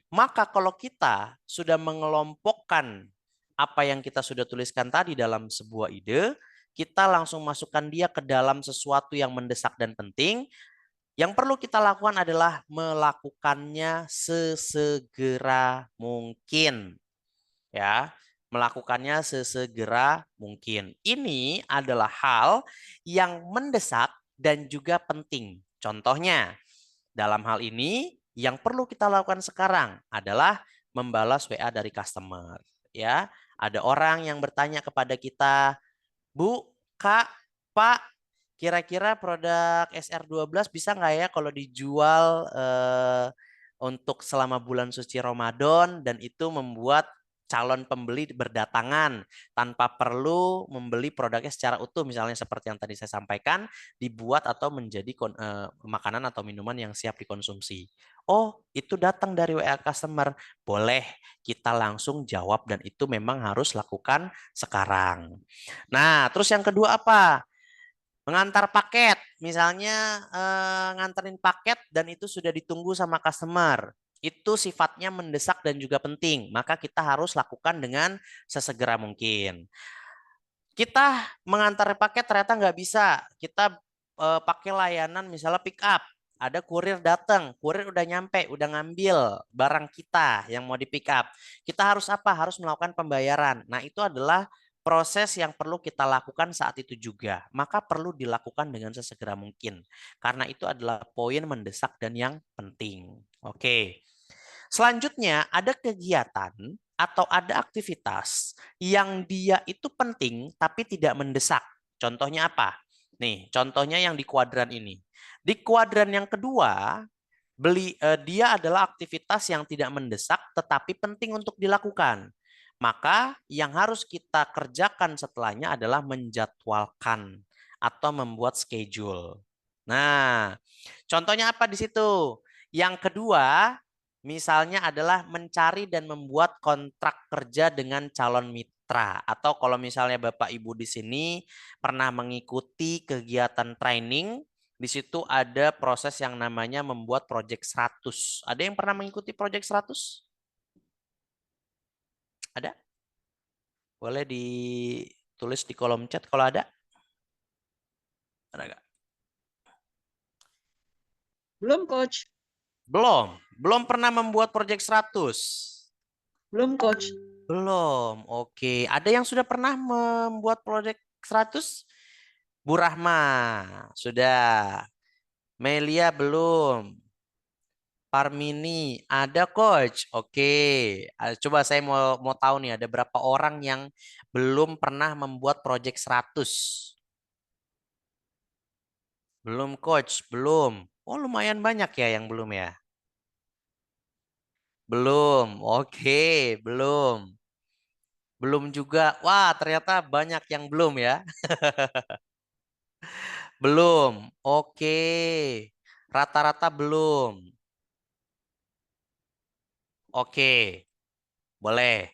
Maka kalau kita sudah mengelompokkan apa yang kita sudah tuliskan tadi dalam sebuah ide, kita langsung masukkan dia ke dalam sesuatu yang mendesak dan penting. Yang perlu kita lakukan adalah melakukannya sesegera mungkin. Ya, melakukannya sesegera mungkin. Ini adalah hal yang mendesak dan juga penting. Contohnya, dalam hal ini yang perlu kita lakukan sekarang adalah membalas WA dari customer. Ya, ada orang yang bertanya kepada kita, Bu, Kak, Pak, kira-kira produk SR12 bisa nggak ya kalau dijual untuk selama bulan suci Ramadan, dan itu membuat calon pembeli berdatangan tanpa perlu membeli produknya secara utuh, misalnya seperti yang tadi saya sampaikan, dibuat atau menjadi makanan atau minuman yang siap dikonsumsi. Oh, itu datang dari WA customer. Boleh, kita langsung jawab, dan itu memang harus lakukan sekarang. Nah, terus yang kedua apa? Mengantar paket, misalnya nganterin paket dan itu sudah ditunggu sama customer. Itu sifatnya mendesak dan juga penting, maka kita harus lakukan dengan sesegera mungkin. Kita mengantar paket ternyata nggak bisa, kita pakai layanan misalnya pick up. Ada kurir datang, kurir udah nyampe, udah ngambil barang kita yang mau di pick up. Kita harus apa? Harus melakukan pembayaran. Nah, itu adalah proses yang perlu kita lakukan saat itu juga. Maka perlu dilakukan dengan sesegera mungkin. Karena itu adalah poin mendesak dan yang penting. Oke. Selanjutnya ada kegiatan atau ada aktivitas yang dia itu penting tapi tidak mendesak. Contohnya apa? Nih, contohnya yang di kuadran ini. Di kuadran yang kedua, dia adalah aktivitas yang tidak mendesak tetapi penting untuk dilakukan. Maka yang harus kita kerjakan setelahnya adalah menjadwalkan atau membuat schedule. Nah, contohnya apa di situ? Yang kedua, misalnya adalah mencari dan membuat kontrak kerja dengan calon mitra. Atau kalau misalnya Bapak Ibu di sini pernah mengikuti kegiatan training, di situ ada proses yang namanya membuat project 100. Ada yang pernah mengikuti project 100? Ada? Boleh ditulis di kolom chat kalau ada. Ada nggak? Belum, Coach. Belum pernah membuat project 100. Belum, Coach. Belum. Oke. Ada yang sudah pernah membuat project 100? Bu Rahma sudah. Melia belum. Parmini ada, Coach. Oke. Coba saya mau tahu nih, ada berapa orang yang belum pernah membuat project 100? Belum, Coach. Belum. Oh, lumayan banyak ya yang belum ya. Belum. Oke, belum. Belum juga. Wah, ternyata banyak yang belum ya. Belum. Oke. Rata-rata belum. Oke. Boleh.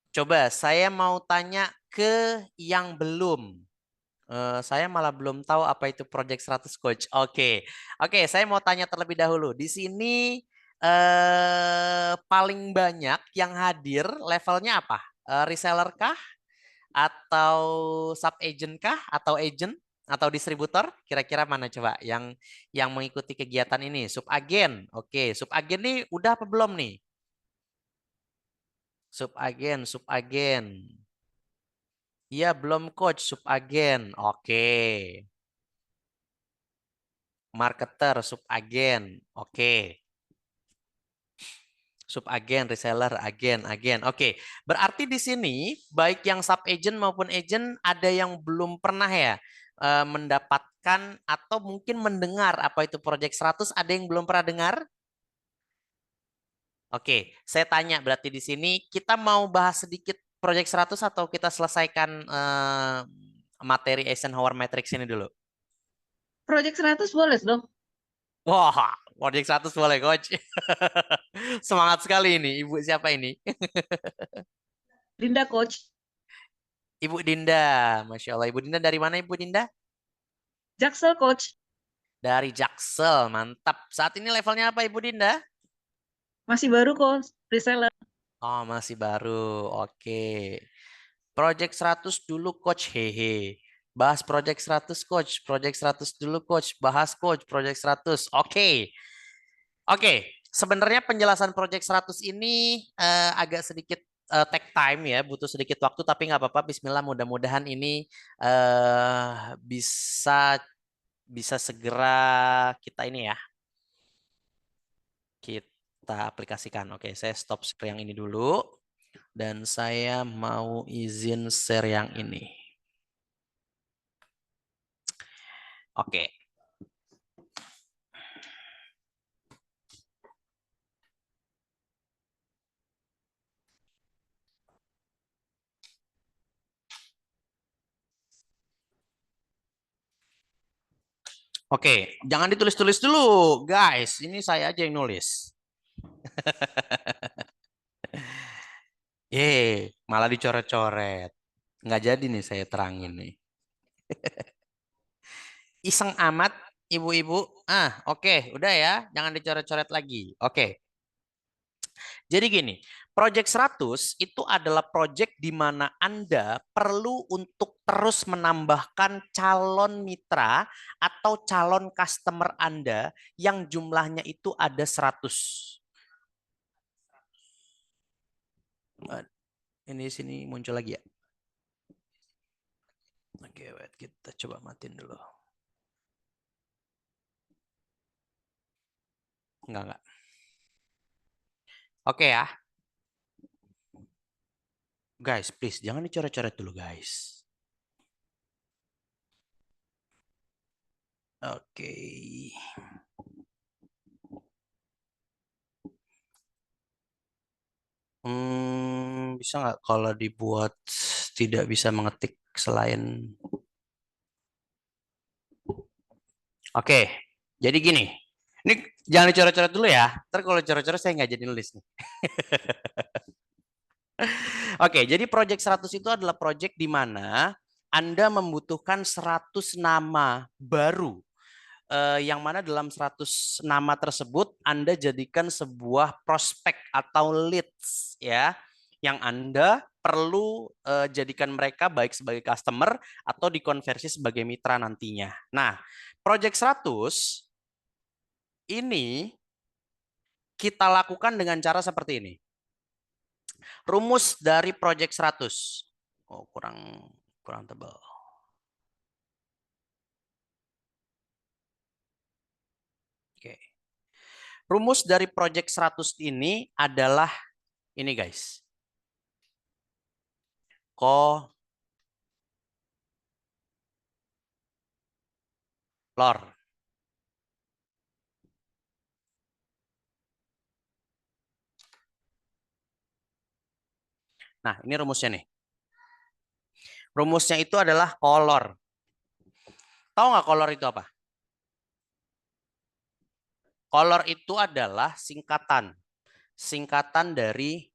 Coba saya mau tanya ke yang belum. Saya malah belum tahu apa itu Project 100, Coach. Oke. Oke, saya mau tanya terlebih dahulu. Di sini paling banyak yang hadir levelnya apa? Reseller kah? atau sub agent kah atau agent atau distributor? Kira-kira mana coba yang mengikuti kegiatan ini? Subagen. Oke, subagen nih udah apa belum nih? Subagen, subagen. Iya, belum coach, subagen. Oke. Marketer, subagen. Oke. Subagen, reseller, agen. Oke. Berarti di sini baik yang sub agent maupun agent ada yang belum pernah ya mendapatkan atau mungkin mendengar apa itu Project 100, ada yang belum pernah dengar? Oke, saya tanya berarti di sini kita mau bahas sedikit Project 100 atau kita selesaikan materi Eisenhower Matrix ini dulu? Project 100 boleh dong. Wah, Project 100 boleh, Coach. Semangat sekali ini. Ibu siapa ini? Dinda coach. Ibu Dinda. Masya Allah. Ibu Dinda dari mana Ibu Dinda? Jaksel coach. Dari Jaksel. Mantap. Saat ini levelnya apa Ibu Dinda? Masih baru coach. Reseller. Oh, masih baru. Oke. Project 100 dulu Coach. Hehe. Bahas Project 100 Coach. Project 100 dulu Coach. Bahas Coach. Project 100. Oke. Oke. Sebenarnya penjelasan Project 100 ini agak sedikit take time ya, butuh sedikit waktu, tapi nggak apa-apa. Bismillah, mudah-mudahan ini bisa segera kita ini ya, kita aplikasikan. Oke, saya stop share yang ini dulu dan saya mau izin share yang ini. Oke. Oke, jangan ditulis-tulis dulu, guys. Ini saya aja yang nulis. Malah dicoret-coret. Nggak jadi nih saya terangin nih. Iseng amat, ibu-ibu. Oke, udah ya. Jangan dicoret-coret lagi. Oke. Jadi gini, Project 100 itu adalah project di mana Anda perlu untuk terus menambahkan calon mitra atau calon customer Anda yang jumlahnya itu ada 100. Ini sini muncul lagi ya. Oke, wait, kita coba matiin dulu. Enggak. Oke ya. Guys, please jangan dicoret-coret dulu, guys. Oke. Bisa nggak kalau dibuat tidak bisa mengetik selain... Oke, jadi gini. Ini jangan dicoret-coret dulu ya. Ntar kalau coret-coret saya nggak jadi nulis nih. Oke, jadi Project 100 itu adalah project di mana Anda membutuhkan 100 nama baru. Yang mana dalam 100 nama tersebut Anda jadikan sebuah prospek atau leads ya, yang Anda perlu jadikan mereka baik sebagai customer atau dikonversi sebagai mitra nantinya. Nah, Project 100 ini kita lakukan dengan cara seperti ini. Rumus dari Project 100. Oh, kurang tebal. Oke. Rumus dari Project 100 ini adalah ini, guys. Kolor. Nah, ini rumusnya nih. Rumusnya itu adalah kolor. Tahu nggak kolor itu apa? Kolor itu adalah singkatan. Singkatan dari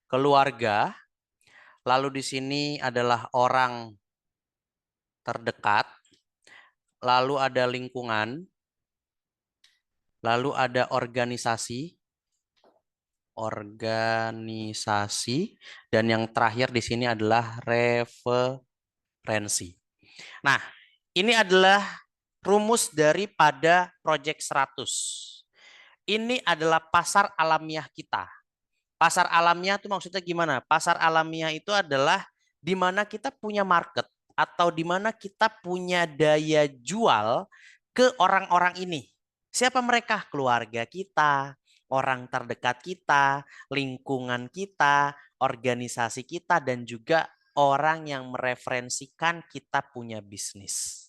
keluarga. Lalu di sini adalah orang terdekat. Lalu ada lingkungan. lalu ada organisasi, dan yang terakhir di sini adalah referensi. Nah, ini adalah rumus daripada Project 100. Ini adalah pasar alamiah kita. Pasar alamiah itu maksudnya gimana? Pasar alamiah itu adalah di mana kita punya market atau di mana kita punya daya jual ke orang-orang ini. Siapa mereka? Keluarga kita, orang terdekat kita, lingkungan kita, organisasi kita, dan juga orang yang mereferensikan kita punya bisnis.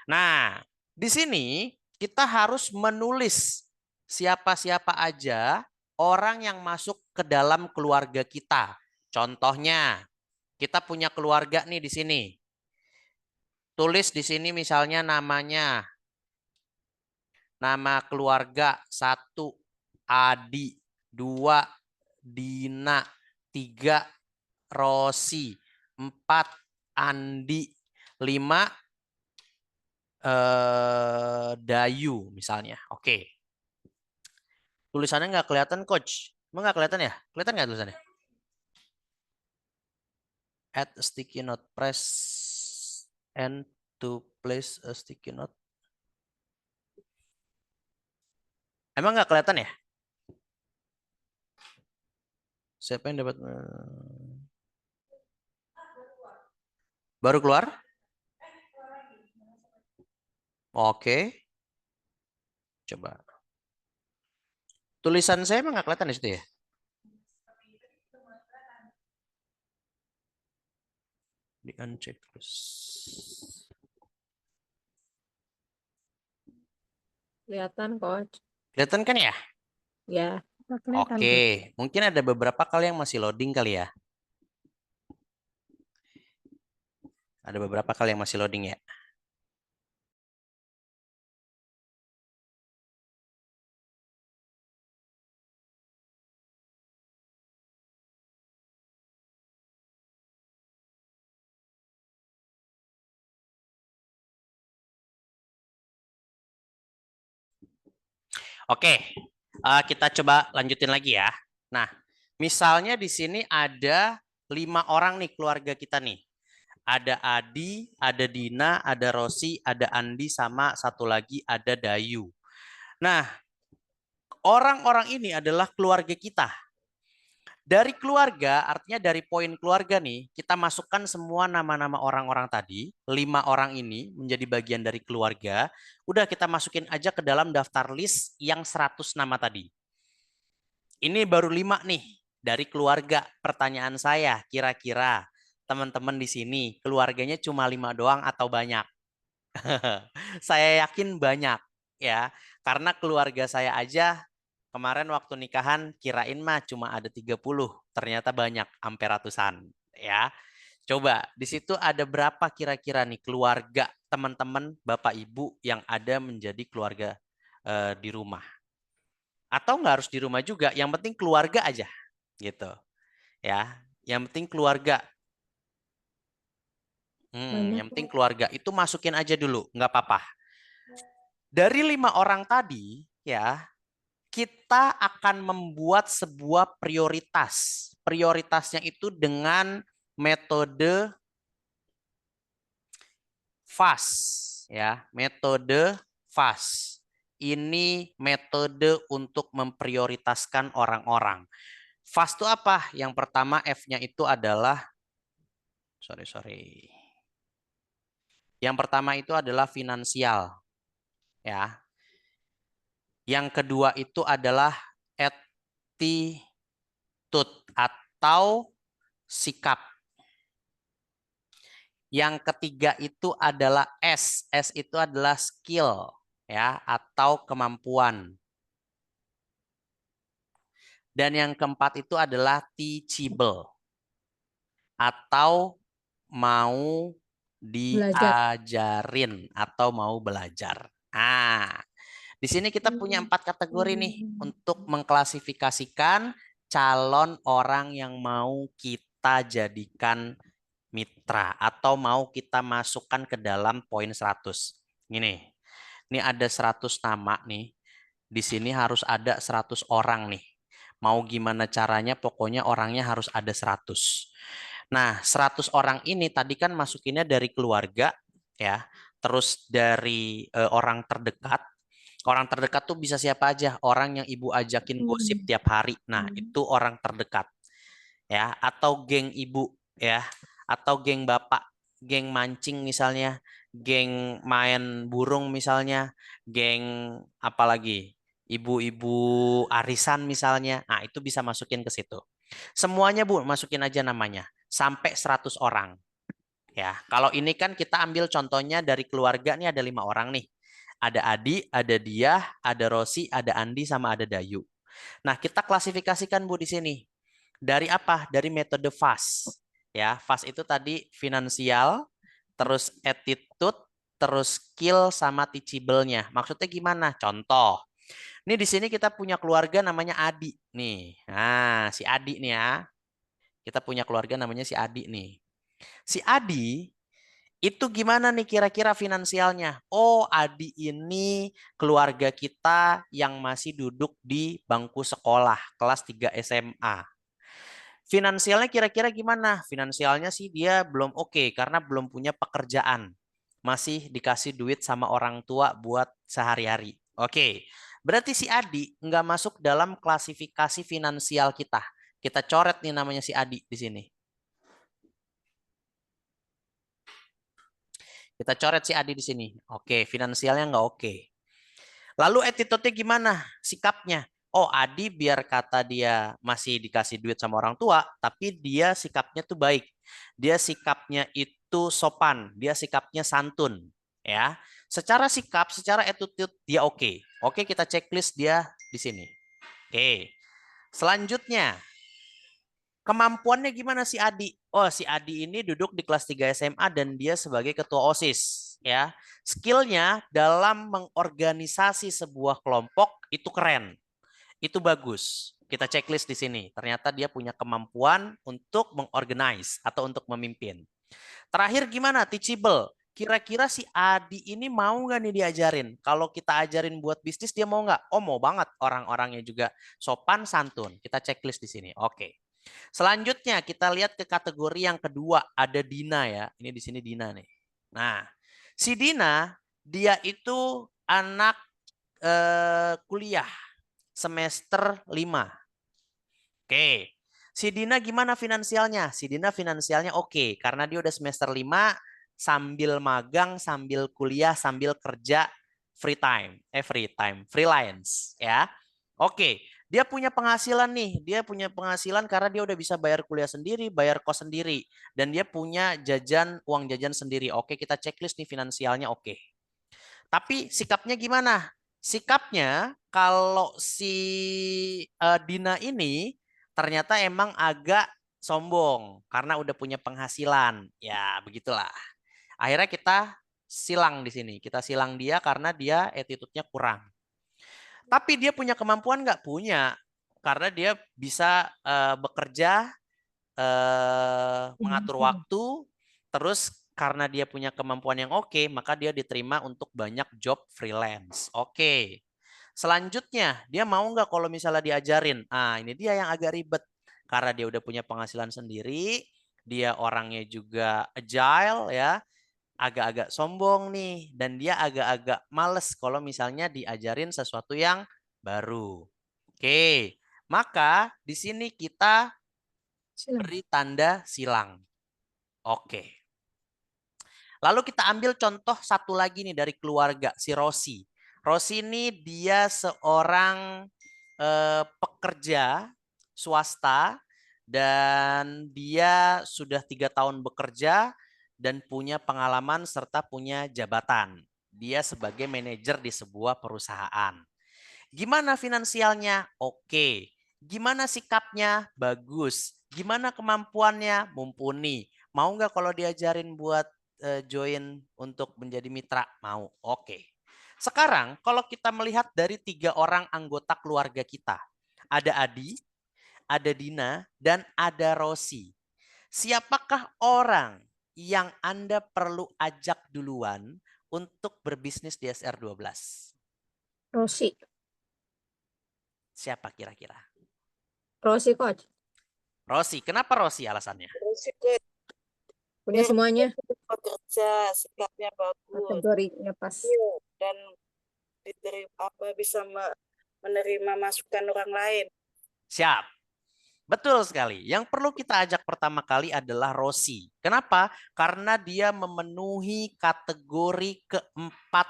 Nah, di sini kita harus menulis siapa-siapa aja orang yang masuk ke dalam keluarga kita. Contohnya, kita punya keluarga nih di sini. Tulis di sini misalnya namanya. Nama keluarga 1 Adi, 2 Dina, 3 Rosi, 4 Andi, 5 Dayu misalnya. Oke. Tulisannya nggak kelihatan, Coach. Emang nggak kelihatan ya? Kelihatan nggak tulisannya? Add a sticky note. Press and to place a sticky note. Emang nggak kelihatan ya? Siapa yang dapat? Baru keluar? Oke. Coba. Tulisan saya emang nggak kelihatan di situ ya? Di uncheck terus. Kelihatan, Coach. Kelihatan kan ya? Ya. Oke, mungkin ada beberapa kali yang masih loading kali ya. Ada beberapa kali yang masih loading ya. Oke, kita coba lanjutin lagi ya. Nah, misalnya di sini ada 5 orang nih keluarga kita nih. Ada Adi, ada Dina, ada Rosi, ada Andi, sama satu lagi ada Dayu. Nah, orang-orang ini adalah keluarga kita. Dari keluarga, artinya dari poin keluarga nih, kita masukkan semua nama-nama orang-orang tadi, 5 orang ini menjadi bagian dari keluarga. Udah kita masukin aja ke dalam daftar list yang 100 nama tadi. Ini baru 5 nih dari keluarga. Pertanyaan saya, kira-kira teman-teman di sini keluarganya cuma 5 doang atau banyak? Saya yakin banyak ya, karena keluarga saya aja kemarin waktu nikahan kirain mah cuma ada 30, ternyata banyak, sampai ratusan ya. Coba di situ ada berapa kira-kira nih keluarga teman-teman Bapak Ibu yang ada menjadi keluarga di rumah? Atau nggak harus di rumah juga, yang penting keluarga aja gitu. Ya, yang penting keluarga. Yang penting keluarga itu masukin aja dulu, nggak apa-apa. Dari 5 orang tadi ya, kita akan membuat sebuah prioritas. Prioritasnya itu dengan metode FAST ya, metode FAST. Ini metode untuk memprioritaskan orang-orang. FAST itu apa? Yang pertama F-nya itu adalah Yang pertama itu adalah finansial ya. Yang kedua itu adalah attitude atau sikap. Yang ketiga itu adalah S. S itu adalah skill ya atau kemampuan. Dan yang keempat itu adalah teachable atau mau diajarin atau mau belajar. Nah, di sini kita punya 4 kategori nih untuk mengklasifikasikan calon orang yang mau kita jadikan mitra atau mau kita masukkan ke dalam poin 100. Ini ada 100 nama nih. Di sini harus ada 100 orang nih. Mau gimana caranya, pokoknya orangnya harus ada 100. Nah, 100 orang ini tadi kan masukinnya dari keluarga, ya. Terus dari orang terdekat. Orang terdekat tuh bisa siapa aja? Orang yang ibu ajakin gosip tiap hari. Nah, itu orang terdekat. Ya, atau geng ibu, ya. Atau geng bapak, geng mancing misalnya, geng main burung misalnya, geng apa lagi? Ibu-ibu arisan misalnya. Nah, itu bisa masukin ke situ. Semuanya Bu, masukin aja namanya. Sampai 100 orang. Ya, kalau ini kan kita ambil contohnya dari keluarga nih ada 5 orang nih. Ada Adi, ada Diah, ada Rosi, ada Andi, sama ada Dayu. Nah, kita klasifikasikan Bu di sini. Dari apa? Dari metode FAST. Ya, FAST itu tadi finansial, terus attitude, terus skill sama teachable-nya. Maksudnya gimana? Contoh. Ini di sini kita punya keluarga namanya Adi nih. Nah, si Adi nih ya. Kita punya keluarga namanya si Adi nih. Si Adi itu gimana nih kira-kira finansialnya? Oh, Adi ini keluarga kita yang masih duduk di bangku sekolah, kelas 3 SMA. Finansialnya kira-kira gimana? Finansialnya sih dia belum oke karena belum punya pekerjaan. Masih dikasih duit sama orang tua buat sehari-hari. Oke, berarti si Adi nggak masuk dalam klasifikasi finansial kita. Kita coret nih namanya si Adi di sini. Kita coret si Adi di sini. Oke, finansialnya nggak oke. Lalu attitude-nya gimana? Sikapnya. Oh, Adi biar kata dia masih dikasih duit sama orang tua, tapi dia sikapnya tuh baik. Dia sikapnya itu sopan, dia sikapnya santun, ya. Secara sikap, secara attitude dia oke. Oke, kita checklist dia di sini. Oke. Selanjutnya, kemampuannya gimana si Adi? Oh, si Adi ini duduk di kelas 3 SMA dan dia sebagai ketua OSIS, ya. Skillnya dalam mengorganisasi sebuah kelompok itu keren. Itu bagus. Kita checklist di sini. Ternyata dia punya kemampuan untuk mengorganize atau untuk memimpin. Terakhir gimana? Teachable. Kira-kira si Adi ini mau nggak nih diajarin? Kalau kita ajarin buat bisnis, dia mau nggak? Oh, mau banget. Orang-orangnya juga sopan, santun. Kita checklist di sini. Oke. Selanjutnya kita lihat ke kategori yang kedua. Ada Dina ya. Ini di sini Dina nih. Nah, si Dina, dia itu anak kuliah semester 5. Oke. Si Dina gimana finansialnya? Si Dina finansialnya oke karena dia udah semester 5 sambil magang, sambil kuliah, sambil kerja freelance ya. Oke, dia punya penghasilan nih. Dia punya penghasilan karena dia udah bisa bayar kuliah sendiri, bayar kos sendiri dan dia punya uang jajan sendiri. Oke, kita checklist nih finansialnya oke. Tapi sikapnya gimana? Sikapnya kalau si Dina ini ternyata emang agak sombong karena udah punya penghasilan. Ya, begitulah. Akhirnya kita silang di sini. Kita silang dia karena dia attitude-nya kurang. Tapi dia punya kemampuan nggak? Punya. Karena dia bisa bekerja, mengatur waktu, terus karena dia punya kemampuan yang oke, maka dia diterima untuk banyak job freelance. Oke. Selanjutnya, dia mau nggak kalau misalnya diajarin? Ah, ini dia yang agak ribet. Karena dia udah punya penghasilan sendiri, dia orangnya juga agile ya, agak-agak sombong nih, dan dia agak-agak males kalau misalnya diajarin sesuatu yang baru. Oke, maka di sini kita beri tanda silang. Oke. Lalu kita ambil contoh satu lagi nih dari keluarga, si Rosi. Rosi ini dia seorang pekerja swasta dan dia sudah 3 tahun bekerja dan punya pengalaman serta punya jabatan. Dia sebagai manajer di sebuah perusahaan. Gimana finansialnya? Oke. Gimana sikapnya? Bagus. Gimana kemampuannya? Mumpuni. Mau nggak kalau diajarin buat join untuk menjadi mitra? Mau. Oke. Sekarang kalau kita melihat dari 3 orang anggota keluarga kita. Ada Adi, ada Dina, dan ada Rosi. Siapakah orang yang Anda perlu ajak duluan untuk berbisnis di SR12? Rosi. Siapa kira-kira? Rossi, Coach. Rossi. Kenapa Rossi alasannya? Terus ikut Punya Dia semuanya. pekerja, sikapnya bagus, Kategorinya pas. dan bisa menerima masukan orang lain. Siap. Betul sekali. Yang perlu kita ajak pertama kali adalah Rossi. Kenapa? Karena dia memenuhi kategori keempat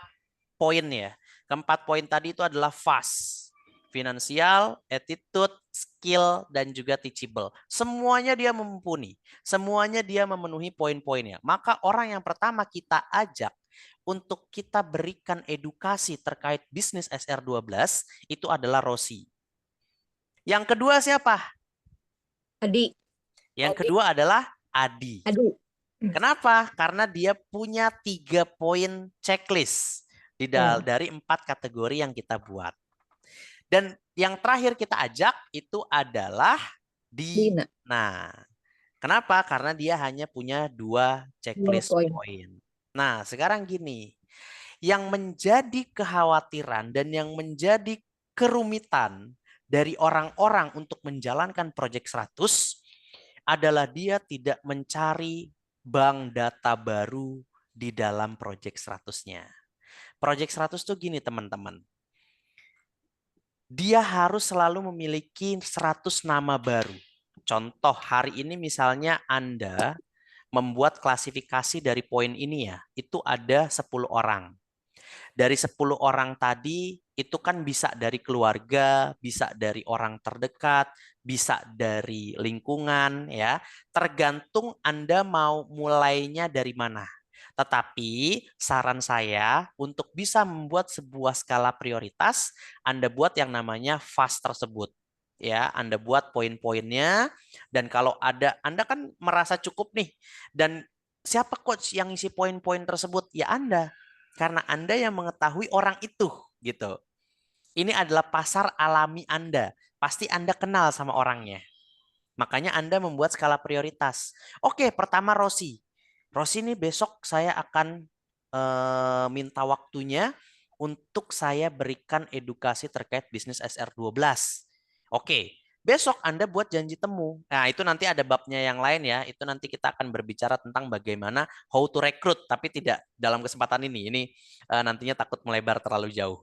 poin ya. Keempat poin tadi itu adalah fast, finansial, attitude, skill, dan juga teachable. Semuanya dia mumpuni. Semuanya dia memenuhi poin-poinnya. Maka orang yang pertama kita ajak untuk kita berikan edukasi terkait bisnis SR12 itu adalah Rossi. Yang kedua siapa? Adi. Yang kedua adalah Adi. Adi. Kenapa? Karena dia punya 3 poin checklist dari 4 kategori yang kita buat. Dan yang terakhir kita ajak itu adalah Dina. Nah, kenapa? Karena dia hanya punya 2 checklist poin. Nah, sekarang gini. Yang menjadi kekhawatiran dan yang menjadi kerumitan dari orang-orang untuk menjalankan Project 100 adalah dia tidak mencari bank data baru di dalam Project 100-nya. Project 100 tuh gini teman-teman. Dia harus selalu memiliki 100 nama baru. Contoh hari ini misalnya Anda membuat klasifikasi dari poin ini ya, itu ada 10 orang. Dari 10 orang tadi itu kan bisa dari keluarga, bisa dari orang terdekat, bisa dari lingkungan ya. Tergantung Anda mau mulainya dari mana. Tetapi saran saya untuk bisa membuat sebuah skala prioritas, Anda buat yang namanya FAST tersebut. Ya, Anda buat poin-poinnya dan kalau ada Anda kan merasa cukup nih dan siapa coach yang isi poin-poin tersebut? Ya Anda. Karena Anda yang mengetahui orang itu gitu. Ini adalah pasar alami Anda. Pasti Anda kenal sama orangnya. Makanya Anda membuat skala prioritas. Oke, pertama Rossi. Rossi ini besok saya akan minta waktunya untuk saya berikan edukasi terkait bisnis SR12. Oke, besok Anda buat janji temu. Nah, itu nanti ada babnya yang lain ya. Itu nanti kita akan berbicara tentang bagaimana how to recruit, tapi tidak dalam kesempatan ini. Ini nantinya takut melebar terlalu jauh.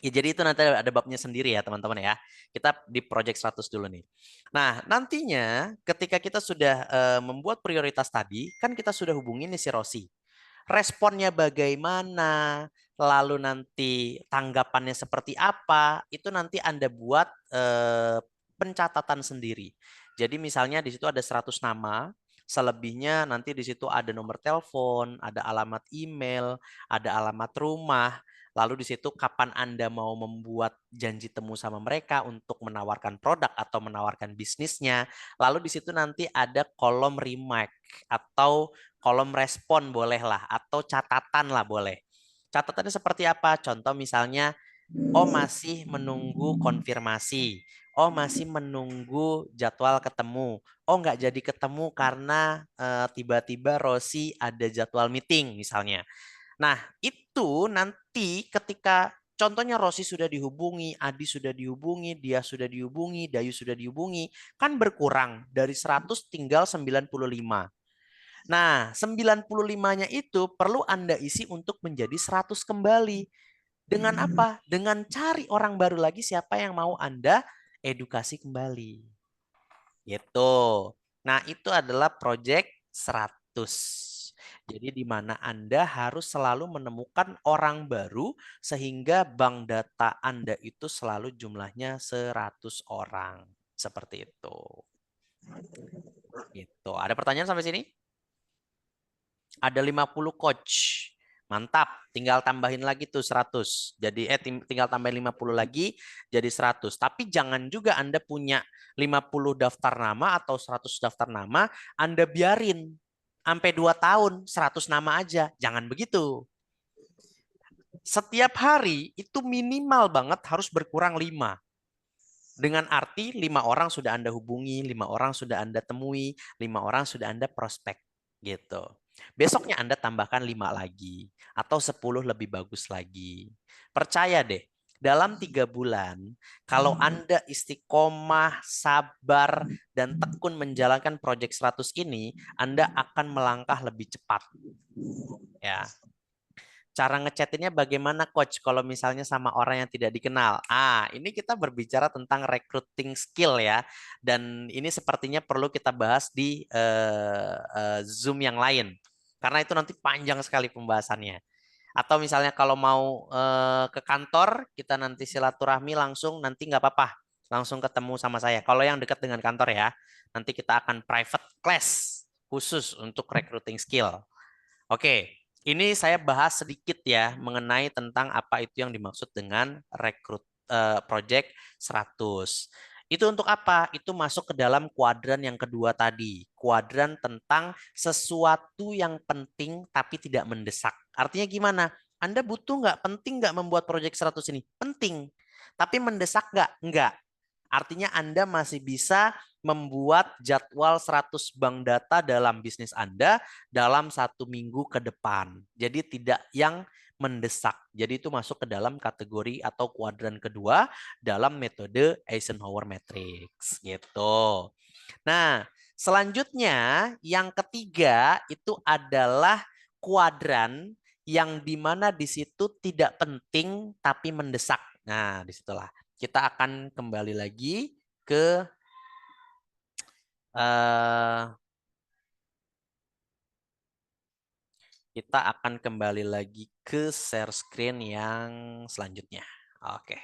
Ya, jadi itu nanti ada babnya sendiri ya teman-teman ya. Kita di Project 100 dulu nih. Nah, nantinya ketika kita sudah membuat prioritas tadi, kan kita sudah hubungin nih si Rossi. Responnya bagaimana, lalu nanti tanggapannya seperti apa, itu nanti Anda buat pencatatan sendiri. Jadi misalnya di situ ada 100 nama, selebihnya nanti di situ ada nomor telepon, ada alamat email, ada alamat rumah, lalu di situ kapan Anda mau membuat janji temu sama mereka untuk menawarkan produk atau menawarkan bisnisnya. Lalu di situ nanti ada kolom remark atau kolom respon boleh lah, atau catatan lah boleh. Catatannya seperti apa? Contoh misalnya, oh masih menunggu konfirmasi. Oh masih menunggu jadwal ketemu. Oh nggak jadi ketemu karena tiba-tiba Rossi ada jadwal meeting misalnya. Nah itu nanti ketika contohnya Rossi sudah dihubungi, Adi sudah dihubungi, dia sudah dihubungi, Dayu sudah dihubungi, kan berkurang dari 100 tinggal 95. Nah, 95-nya itu perlu Anda isi untuk menjadi 100 kembali. Dengan apa? Dengan cari orang baru lagi siapa yang mau Anda edukasi kembali. Gitu. Nah, itu adalah project 100. Jadi di mana Anda harus selalu menemukan orang baru sehingga bank data Anda itu selalu jumlahnya 100 orang. Seperti itu. Gitu. Ada pertanyaan sampai sini? Ada 50 coach. Mantap, tinggal tambahin lagi tuh 100. Jadi tinggal tambahin 50 lagi jadi 100. Tapi jangan juga Anda punya 50 daftar nama atau 100 daftar nama, Anda biarin sampai 2 tahun 100 nama aja. Jangan begitu. Setiap hari itu minimal banget harus berkurang 5. Dengan arti 5 orang sudah Anda hubungi, 5 orang sudah Anda temui, 5 orang sudah Anda prospek gitu. Besoknya Anda tambahkan 5 lagi atau 10 lebih bagus lagi. Percaya deh, dalam 3 bulan, kalau Anda istiqomah, sabar, dan tekun menjalankan proyek 100 ini, Anda akan melangkah lebih cepat. Ya. Cara ngechatinnya bagaimana coach kalau misalnya sama orang yang tidak dikenal? Ini kita berbicara tentang recruiting skill ya. Dan ini sepertinya perlu kita bahas di Zoom yang lain. Karena itu nanti panjang sekali pembahasannya. Atau misalnya kalau mau ke kantor, kita nanti silaturahmi langsung, nanti nggak apa-apa. Langsung ketemu sama saya. Kalau yang dekat dengan kantor ya, nanti kita akan private class khusus untuk recruiting skill. Oke. Ini saya bahas sedikit ya mengenai tentang apa itu yang dimaksud dengan project 100. Itu untuk apa? Itu masuk ke dalam kuadran yang kedua tadi. Kuadran tentang sesuatu yang penting tapi tidak mendesak. Artinya gimana? Anda butuh nggak? Penting nggak membuat project 100 ini? Penting. Tapi mendesak nggak? Nggak. Artinya Anda masih bisa membuat jadwal 100 bank data dalam bisnis Anda dalam 1 minggu ke depan. Jadi tidak yang mendesak. Jadi itu masuk ke dalam kategori atau kuadran kedua dalam metode Eisenhower Matrix gitu. Nah, selanjutnya yang ketiga itu adalah kuadran yang dimana di situ tidak penting tapi mendesak. Nah, disitulah kita akan kembali lagi ke share screen yang selanjutnya. Oke.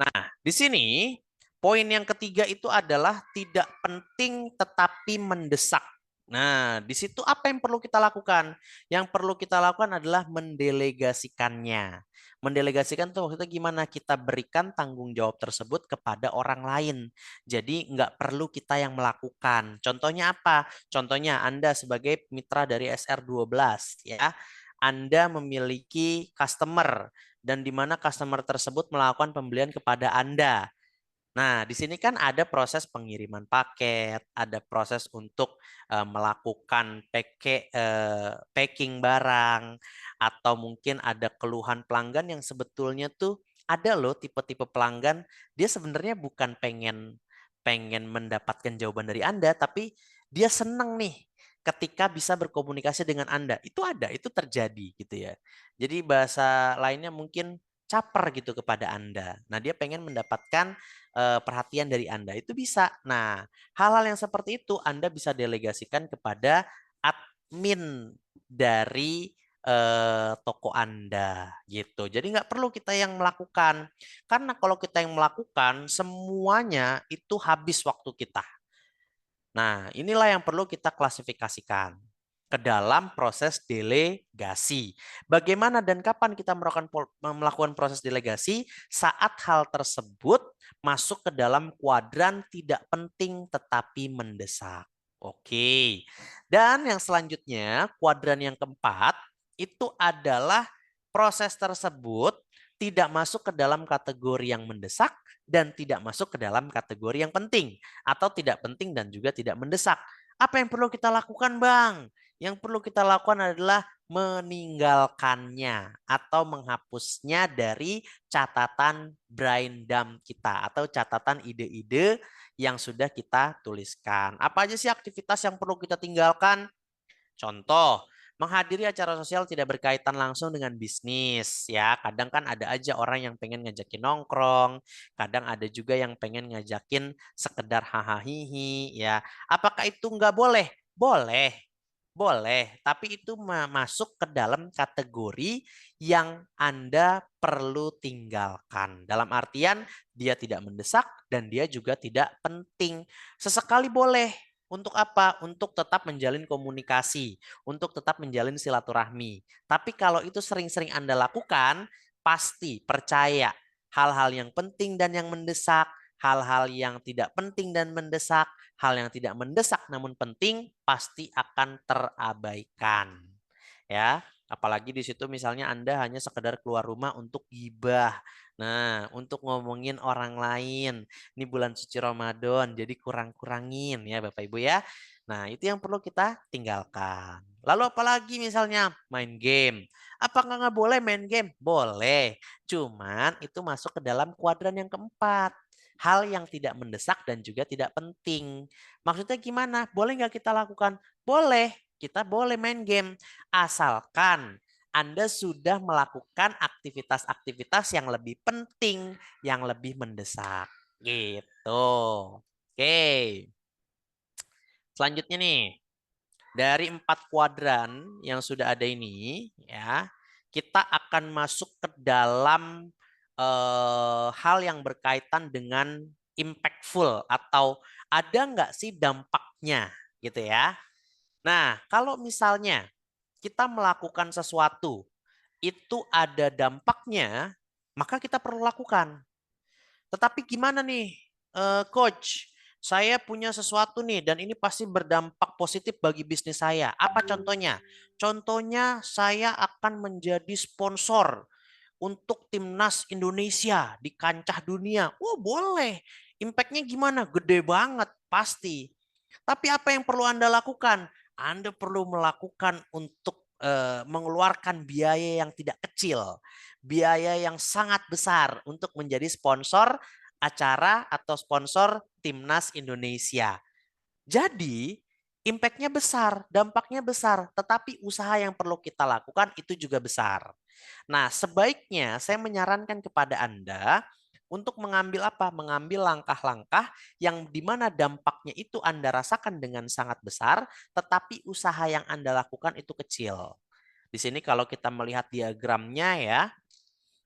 Nah, di sini poin yang ketiga itu adalah tidak penting tetapi mendesak. Nah, di situ apa yang perlu kita lakukan? Yang perlu kita lakukan adalah mendelegasikannya. Mendelegasikan itu maksudnya gimana? Kita berikan tanggung jawab tersebut kepada orang lain. Jadi nggak perlu kita yang melakukan. Contohnya apa? Contohnya Anda sebagai mitra dari SR12 ya. Anda memiliki customer dan di mana customer tersebut melakukan pembelian kepada Anda. Nah, di sini kan ada proses pengiriman paket, ada proses untuk melakukan packing barang, atau mungkin ada keluhan pelanggan yang sebetulnya tuh ada loh tipe-tipe pelanggan, dia sebenarnya bukan pengen mendapatkan jawaban dari Anda, tapi dia seneng nih ketika bisa berkomunikasi dengan Anda. Itu ada, itu terjadi gitu ya. Jadi bahasa lainnya mungkin caper gitu kepada Anda. Nah, dia pengen mendapatkan perhatian dari Anda. Itu bisa. Nah, hal-hal yang seperti itu Anda bisa delegasikan kepada admin dari toko Anda gitu. Jadi nggak perlu kita yang melakukan. Karena kalau kita yang melakukan, semuanya itu habis waktu kita. Nah, inilah yang perlu kita klasifikasikan ke dalam proses delegasi. Bagaimana dan kapan kita melakukan proses delegasi? Saat hal tersebut masuk ke dalam kuadran tidak penting tetapi mendesak. Oke. Dan yang selanjutnya, kuadran yang keempat, itu adalah proses tersebut tidak masuk ke dalam kategori yang mendesak dan tidak masuk ke dalam kategori yang penting. Atau tidak penting dan juga tidak mendesak. Apa yang perlu kita lakukan, Bang? Yang perlu kita lakukan adalah meninggalkannya atau menghapusnya dari catatan brain dump kita atau catatan ide-ide yang sudah kita tuliskan. Apa aja sih aktivitas yang perlu kita tinggalkan? Contoh, menghadiri acara sosial tidak berkaitan langsung dengan bisnis ya. Kadang kan ada aja orang yang pengen ngajakin nongkrong, kadang ada juga yang pengen ngajakin sekedar hahaha ya. Apakah itu nggak boleh? Boleh. Boleh, tapi itu masuk ke dalam kategori yang Anda perlu tinggalkan. Dalam artian dia tidak mendesak dan dia juga tidak penting. Sesekali boleh. Untuk apa? Untuk tetap menjalin komunikasi, untuk tetap menjalin silaturahmi. Tapi kalau itu sering-sering Anda lakukan, pasti percaya hal-hal yang penting dan yang mendesak, hal-hal yang tidak penting dan mendesak, hal yang tidak mendesak namun penting pasti akan terabaikan. Ya, apalagi di situ misalnya Anda hanya sekedar keluar rumah untuk gibah. Nah, untuk ngomongin orang lain. Ini bulan suci Ramadan, jadi kurang-kurangin ya Bapak Ibu ya. Nah, itu yang perlu kita tinggalkan. Lalu apalagi misalnya main game. Apakah nggak boleh main game? Boleh. Cuman itu masuk ke dalam kuadran yang keempat. Hal yang tidak mendesak dan juga tidak penting. Maksudnya gimana? Boleh nggak kita lakukan? Boleh. Kita boleh main game. Asalkan Anda sudah melakukan aktivitas-aktivitas yang lebih penting, yang lebih mendesak. Gitu. Oke. Selanjutnya nih, dari 4 kuadran yang sudah ada ini, ya, kita akan masuk ke dalam hal yang berkaitan dengan impactful atau ada nggak sih dampaknya, gitu ya. Nah, kalau misalnya kita melakukan sesuatu itu ada dampaknya, maka kita perlu lakukan. Tetapi gimana nih, Coach? Saya punya sesuatu nih dan ini pasti berdampak positif bagi bisnis saya. Apa contohnya? Contohnya saya akan menjadi sponsor untuk timnas Indonesia di kancah dunia. Oh boleh. Impactnya gimana? Gede banget, pasti. Tapi apa yang perlu Anda lakukan? Anda perlu melakukan untuk mengeluarkan biaya yang tidak kecil. Biaya yang sangat besar untuk menjadi sponsor acara atau sponsor timnas Indonesia. Jadi impact-nya besar, dampaknya besar, tetapi usaha yang perlu kita lakukan itu juga besar. Nah, sebaiknya saya menyarankan kepada Anda untuk mengambil apa? Mengambil langkah-langkah yang di mana dampaknya itu Anda rasakan dengan sangat besar, tetapi usaha yang Anda lakukan itu kecil. Di sini kalau kita melihat diagramnya ya,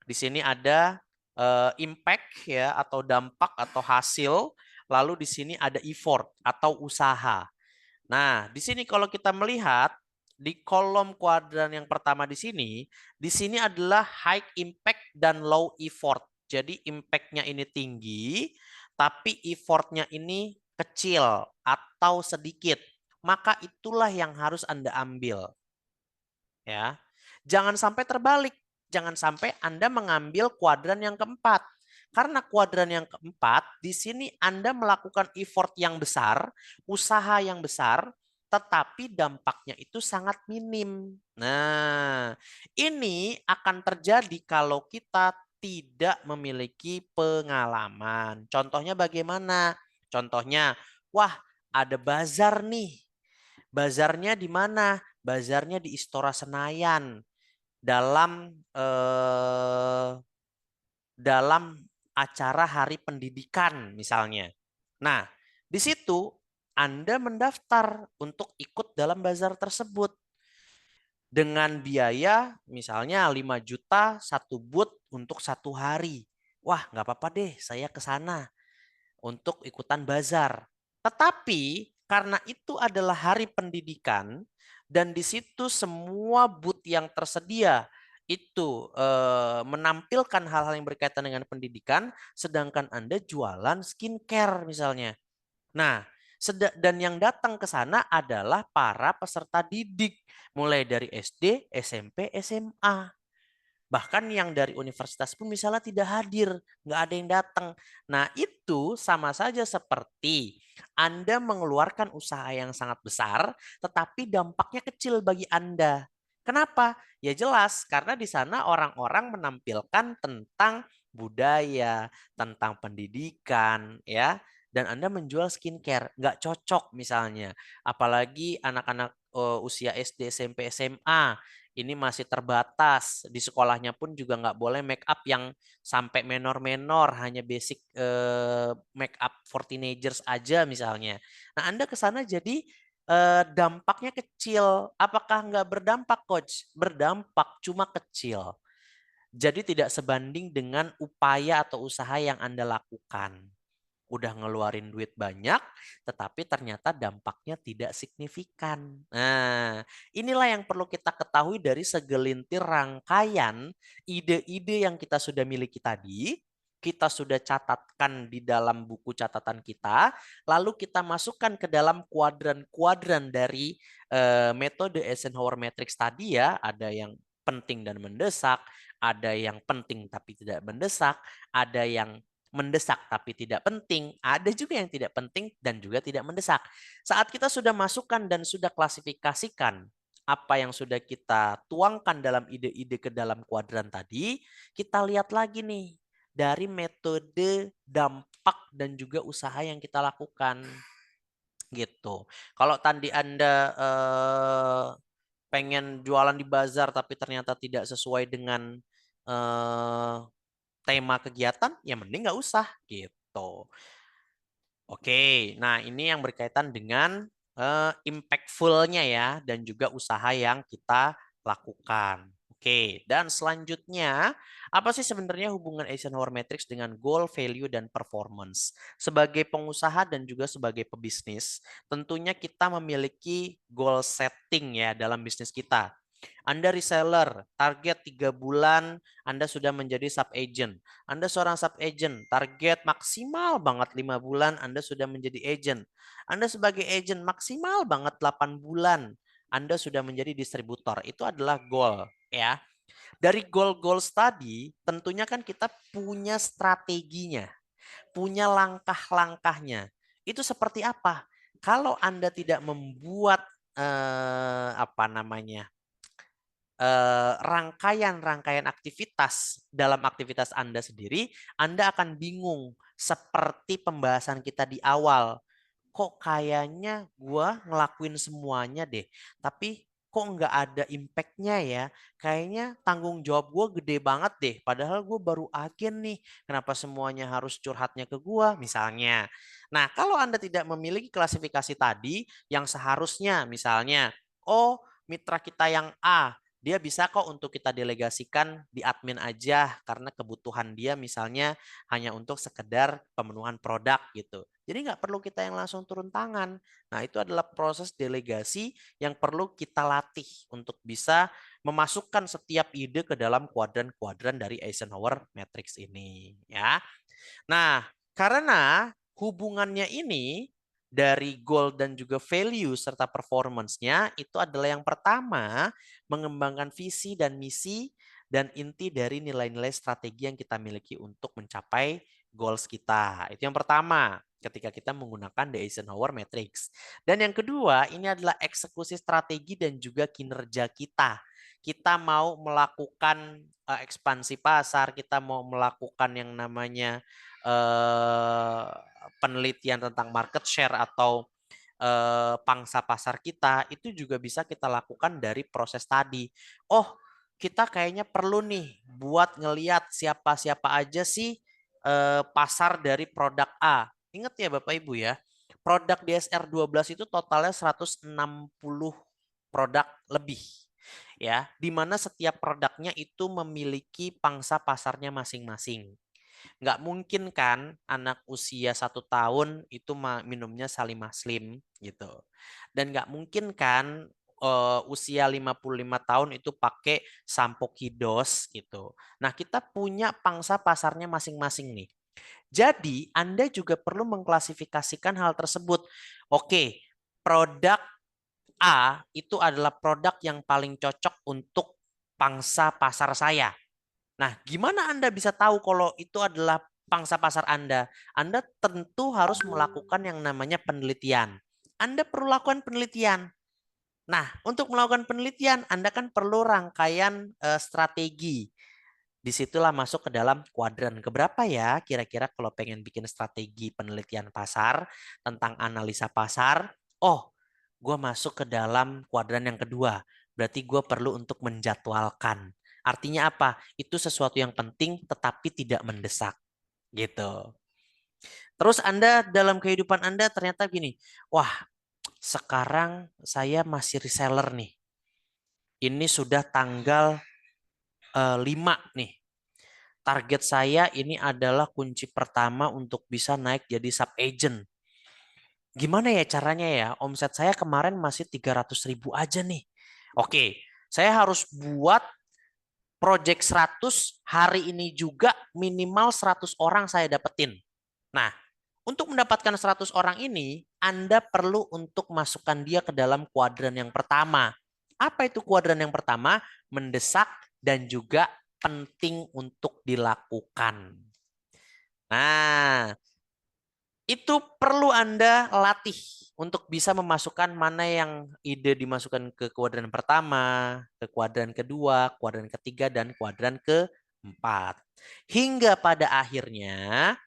di sini ada impact ya atau dampak atau hasil, lalu di sini ada effort atau usaha. Nah, di sini kalau kita melihat di kolom kuadran yang pertama di sini adalah high impact dan low effort. Jadi impact-nya ini tinggi, tapi effort-nya ini kecil atau sedikit. Maka itulah yang harus Anda ambil. Ya. Jangan sampai terbalik. Jangan sampai Anda mengambil kuadran yang keempat. Karena kuadran yang keempat, di sini Anda melakukan effort yang besar, usaha yang besar, tetapi dampaknya itu sangat minim. Nah, ini akan terjadi kalau kita tidak memiliki pengalaman. Contohnya bagaimana? Contohnya, wah ada bazar nih. Bazarnya di mana? Bazarnya di Istora Senayan dalam acara Hari Pendidikan misalnya. Nah, di situ Anda mendaftar untuk ikut dalam bazar tersebut dengan biaya misalnya 5 juta satu booth untuk 1 hari. Wah, nggak apa-apa deh, saya ke sana untuk ikutan bazar. Tetapi karena itu adalah hari pendidikan dan di situ semua booth yang tersedia itu menampilkan hal-hal yang berkaitan dengan pendidikan, sedangkan Anda jualan skincare misalnya. Nah, dan yang datang ke sana adalah para peserta didik, mulai dari SD, SMP, SMA. Bahkan yang dari universitas pun misalnya tidak hadir, nggak ada yang datang. Nah itu sama saja seperti Anda mengeluarkan usaha yang sangat besar, tetapi dampaknya kecil bagi Anda. Kenapa? Ya jelas, karena di sana orang-orang menampilkan tentang budaya, tentang pendidikan, ya. Dan Anda menjual skincare, nggak cocok misalnya. Apalagi anak-anak usia SD, SMP, SMA ini masih terbatas. Di sekolahnya pun juga nggak boleh make up yang sampai menor-menor, hanya basic make up for teenagers aja misalnya. Nah, Anda ke sana jadi dampaknya kecil. Apakah nggak berdampak, Coach? Berdampak, cuma kecil. Jadi tidak sebanding dengan upaya atau usaha yang Anda lakukan. Udah ngeluarin duit banyak, tetapi ternyata dampaknya tidak signifikan. Nah, inilah yang perlu kita ketahui dari segelintir rangkaian ide-ide yang kita sudah miliki tadi, kita sudah catatkan di dalam buku catatan kita, lalu kita masukkan ke dalam kuadran-kuadran dari metode Eisenhower Matrix tadi ya, ada yang penting dan mendesak, ada yang penting tapi tidak mendesak, ada yang mendesak tapi tidak penting, ada juga yang tidak penting dan juga tidak mendesak. Saat kita sudah masukkan dan sudah klasifikasikan apa yang sudah kita tuangkan dalam ide-ide ke dalam kuadran tadi, kita lihat lagi nih dari metode, dampak, dan juga usaha yang kita lakukan. Gitu. Kalau tadi Anda pengen jualan di bazar tapi ternyata tidak sesuai dengan tema kegiatan, ya mending nggak usah gitu. Oke, nah ini yang berkaitan dengan impactful-nya ya dan juga usaha yang kita lakukan. Oke, dan selanjutnya apa sih sebenarnya hubungan Eisenhower Matrix dengan goal, value, dan performance? Sebagai pengusaha dan juga sebagai pebisnis, tentunya kita memiliki goal setting ya dalam bisnis kita. Anda reseller, target 3 bulan Anda sudah menjadi sub-agent. Anda seorang sub-agent, target maksimal banget 5 bulan Anda sudah menjadi agent. Anda sebagai agent maksimal banget 8 bulan Anda sudah menjadi distributor. Itu adalah goal ya. Dari goal-goal tadi tentunya kan kita punya strateginya, punya langkah-langkahnya. Itu seperti apa? Kalau Anda tidak membuat rangkaian-rangkaian aktivitas dalam aktivitas Anda sendiri, Anda akan bingung seperti pembahasan kita di awal. Kok kayaknya gua ngelakuin semuanya deh, tapi kok nggak ada impact-nya ya? Kayaknya tanggung jawab gua gede banget deh, padahal gua baru agen nih. Kenapa semuanya harus curhatnya ke gua misalnya? Nah, kalau Anda tidak memiliki klasifikasi tadi yang seharusnya misalnya, oh mitra kita yang A, dia bisa kok untuk kita delegasikan di admin aja karena kebutuhan dia misalnya hanya untuk sekedar pemenuhan produk gitu. Jadi nggak perlu kita yang langsung turun tangan. Nah itu adalah proses delegasi yang perlu kita latih untuk bisa memasukkan setiap ide ke dalam kuadran-kuadran dari Eisenhower Matrix ini. Ya. Nah karena hubungannya ini dari goal dan juga value serta performance-nya itu adalah yang pertama mengembangkan visi dan misi dan inti dari nilai-nilai strategi yang kita miliki untuk mencapai goals kita. Itu yang pertama ketika kita menggunakan the Eisenhower Matrix. Dan yang kedua ini adalah eksekusi strategi dan juga kinerja kita. Kita mau melakukan ekspansi pasar, kita mau melakukan yang namanya penelitian tentang market share atau pangsa pasar kita, itu juga bisa kita lakukan dari proses tadi. Oh, kita kayaknya perlu nih buat ngeliat siapa-siapa aja sih pasar dari produk A. Ingat ya Bapak Ibu ya, produk DSR 12 itu totalnya 160 produk lebih. Ya, di mana setiap produknya itu memiliki pangsa pasarnya masing-masing. Nggak mungkin kan anak usia 1 tahun itu minumnya Salimah Slim gitu. Dan nggak mungkin kan usia 55 tahun itu pakai sampo Kidos gitu. Nah kita punya pangsa pasarnya masing-masing nih. Jadi Anda juga perlu mengklasifikasikan hal tersebut. Oke, produk A itu adalah produk yang paling cocok untuk pangsa pasar saya. Nah, gimana Anda bisa tahu kalau itu adalah pangsa pasar Anda? Anda tentu harus melakukan yang namanya penelitian. Anda perlu lakukan penelitian. Nah, untuk melakukan penelitian, Anda kan perlu rangkaian strategi. Disitulah masuk ke dalam kuadran keberapa ya kira-kira kalau pengen bikin strategi penelitian pasar tentang analisa pasar. Oh, gue masuk ke dalam kuadran yang kedua. Berarti gue perlu untuk menjadwalkan. Artinya apa? Itu sesuatu yang penting tetapi tidak mendesak. Gitu. Terus Anda dalam kehidupan Anda ternyata gini, wah sekarang saya masih reseller nih. Ini sudah tanggal 5 nih. Target saya ini adalah kunci pertama untuk bisa naik jadi sub agent. Gimana ya caranya ya? Omset saya kemarin masih 300.000 aja nih. Oke, saya harus buat project 100 hari ini juga minimal 100 orang saya dapetin. Nah, untuk mendapatkan 100 orang ini, Anda perlu untuk masukkan dia ke dalam kuadran yang pertama. Apa itu kuadran yang pertama? Mendesak dan juga penting untuk dilakukan. Nah, itu perlu Anda latih untuk bisa memasukkan mana yang ide dimasukkan ke kuadran pertama, ke kuadran kedua, kuadran ketiga, dan kuadran keempat. Hingga pada akhirnya,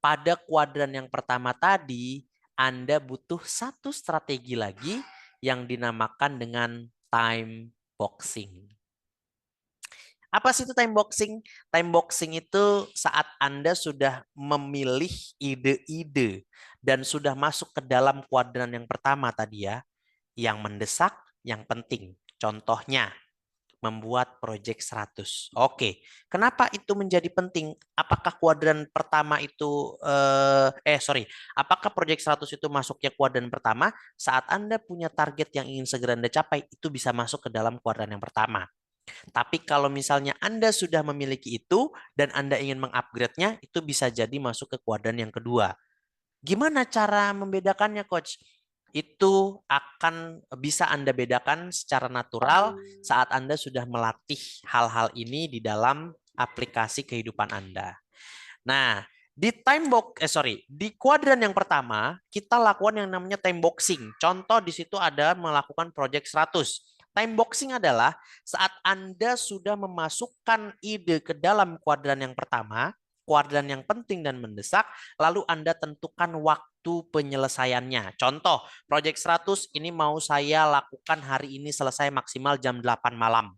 pada kuadran yang pertama tadi, Anda butuh satu strategi lagi yang dinamakan dengan time boxing. Apa sih itu time boxing? Time boxing itu saat Anda sudah memilih ide-ide dan sudah masuk ke dalam kuadran yang pertama tadi ya, yang mendesak, yang penting. Contohnya, membuat proyek 100. Oke, kenapa itu menjadi penting? Apakah kuadran pertama itu, apakah proyek 100 itu masuknya kuadran pertama? Saat Anda punya target yang ingin segera Anda capai, itu bisa masuk ke dalam kuadran yang pertama. Tapi kalau misalnya Anda sudah memiliki itu dan Anda ingin mengupgrade-nya, itu bisa jadi masuk ke kuadran yang kedua. Gimana cara membedakannya, Coach? Itu akan bisa Anda bedakan secara natural saat Anda sudah melatih hal-hal ini di dalam aplikasi kehidupan Anda. Nah, di kuadran yang pertama, kita lakukan yang namanya time boxing. Contoh di situ ada melakukan project 100. Time boxing adalah saat Anda sudah memasukkan ide ke dalam kuadran yang pertama, kuadran yang penting dan mendesak, lalu Anda tentukan waktu penyelesaiannya. Contoh, project 100 ini mau saya lakukan hari ini selesai maksimal jam 8 malam.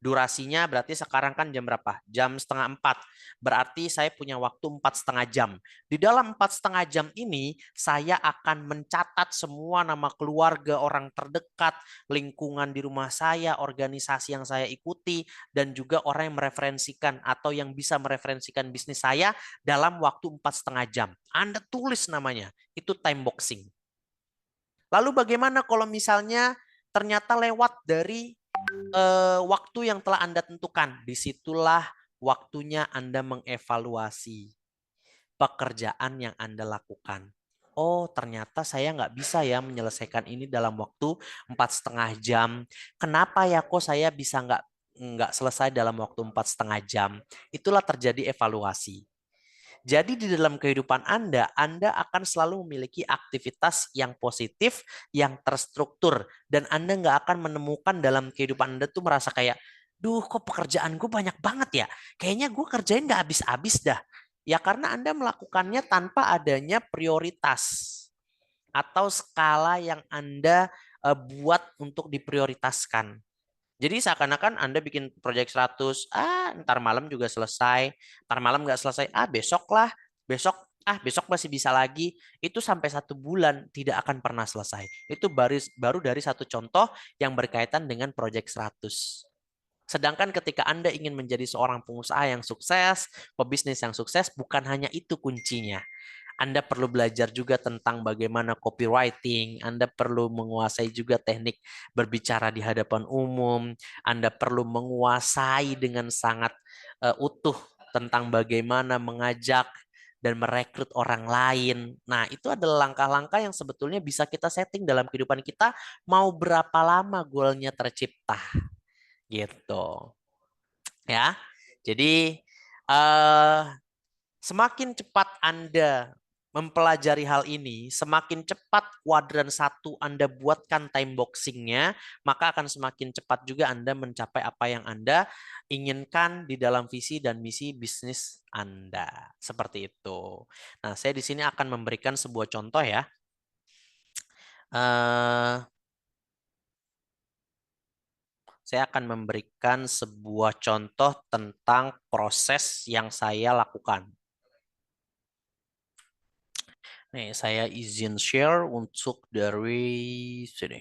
Durasinya berarti sekarang kan jam berapa? Jam setengah 4. Berarti saya punya waktu 4,5 jam. Di dalam 4,5 jam ini, saya akan mencatat semua nama keluarga, orang terdekat, lingkungan di rumah saya, organisasi yang saya ikuti, dan juga orang yang mereferensikan atau yang bisa mereferensikan bisnis saya dalam waktu 4,5 jam. Anda tulis namanya. Itu time boxing. Lalu bagaimana kalau misalnya ternyata lewat dari waktu yang telah Anda tentukan? Disitulah waktunya Anda mengevaluasi pekerjaan yang Anda lakukan. Oh, ternyata saya nggak bisa ya menyelesaikan ini dalam waktu 4,5 jam. Kenapa ya kok saya bisa nggak selesai dalam waktu 4,5 jam? Itulah terjadi evaluasi. Jadi di dalam kehidupan Anda akan selalu memiliki aktivitas yang positif, yang terstruktur. Dan Anda nggak akan menemukan dalam kehidupan Anda tuh merasa kayak, duh kok pekerjaan gue banyak banget ya. Kayaknya gue kerjain nggak habis-habis dah. Ya karena Anda melakukannya tanpa adanya prioritas atau skala yang Anda buat untuk diprioritaskan. Jadi seakan-akan Anda bikin proyek 100, ntar malam juga selesai, ntar malam nggak selesai, besok lah, besok masih bisa lagi. Itu sampai 1 bulan tidak akan pernah selesai. Itu baru dari satu contoh yang berkaitan dengan proyek 100. Sedangkan ketika Anda ingin menjadi seorang pengusaha yang sukses, pebisnis yang sukses, bukan hanya itu kuncinya. Anda perlu belajar juga tentang bagaimana copywriting, Anda perlu menguasai juga teknik berbicara di hadapan umum, Anda perlu menguasai dengan sangat utuh tentang bagaimana mengajak dan merekrut orang lain. Nah, itu adalah langkah-langkah yang sebetulnya bisa kita setting dalam kehidupan kita, mau berapa lama goalnya tercipta. Gitu. Ya. Jadi semakin cepat Anda mempelajari hal ini, semakin cepat kuadran 1 Anda buatkan time boxing-nya, maka akan semakin cepat juga Anda mencapai apa yang Anda inginkan di dalam visi dan misi bisnis Anda. Seperti itu. Nah, saya di sini akan memberikan sebuah contoh ya. Saya akan memberikan sebuah contoh tentang proses yang saya lakukan. Nih, saya izin share untuk dari sini.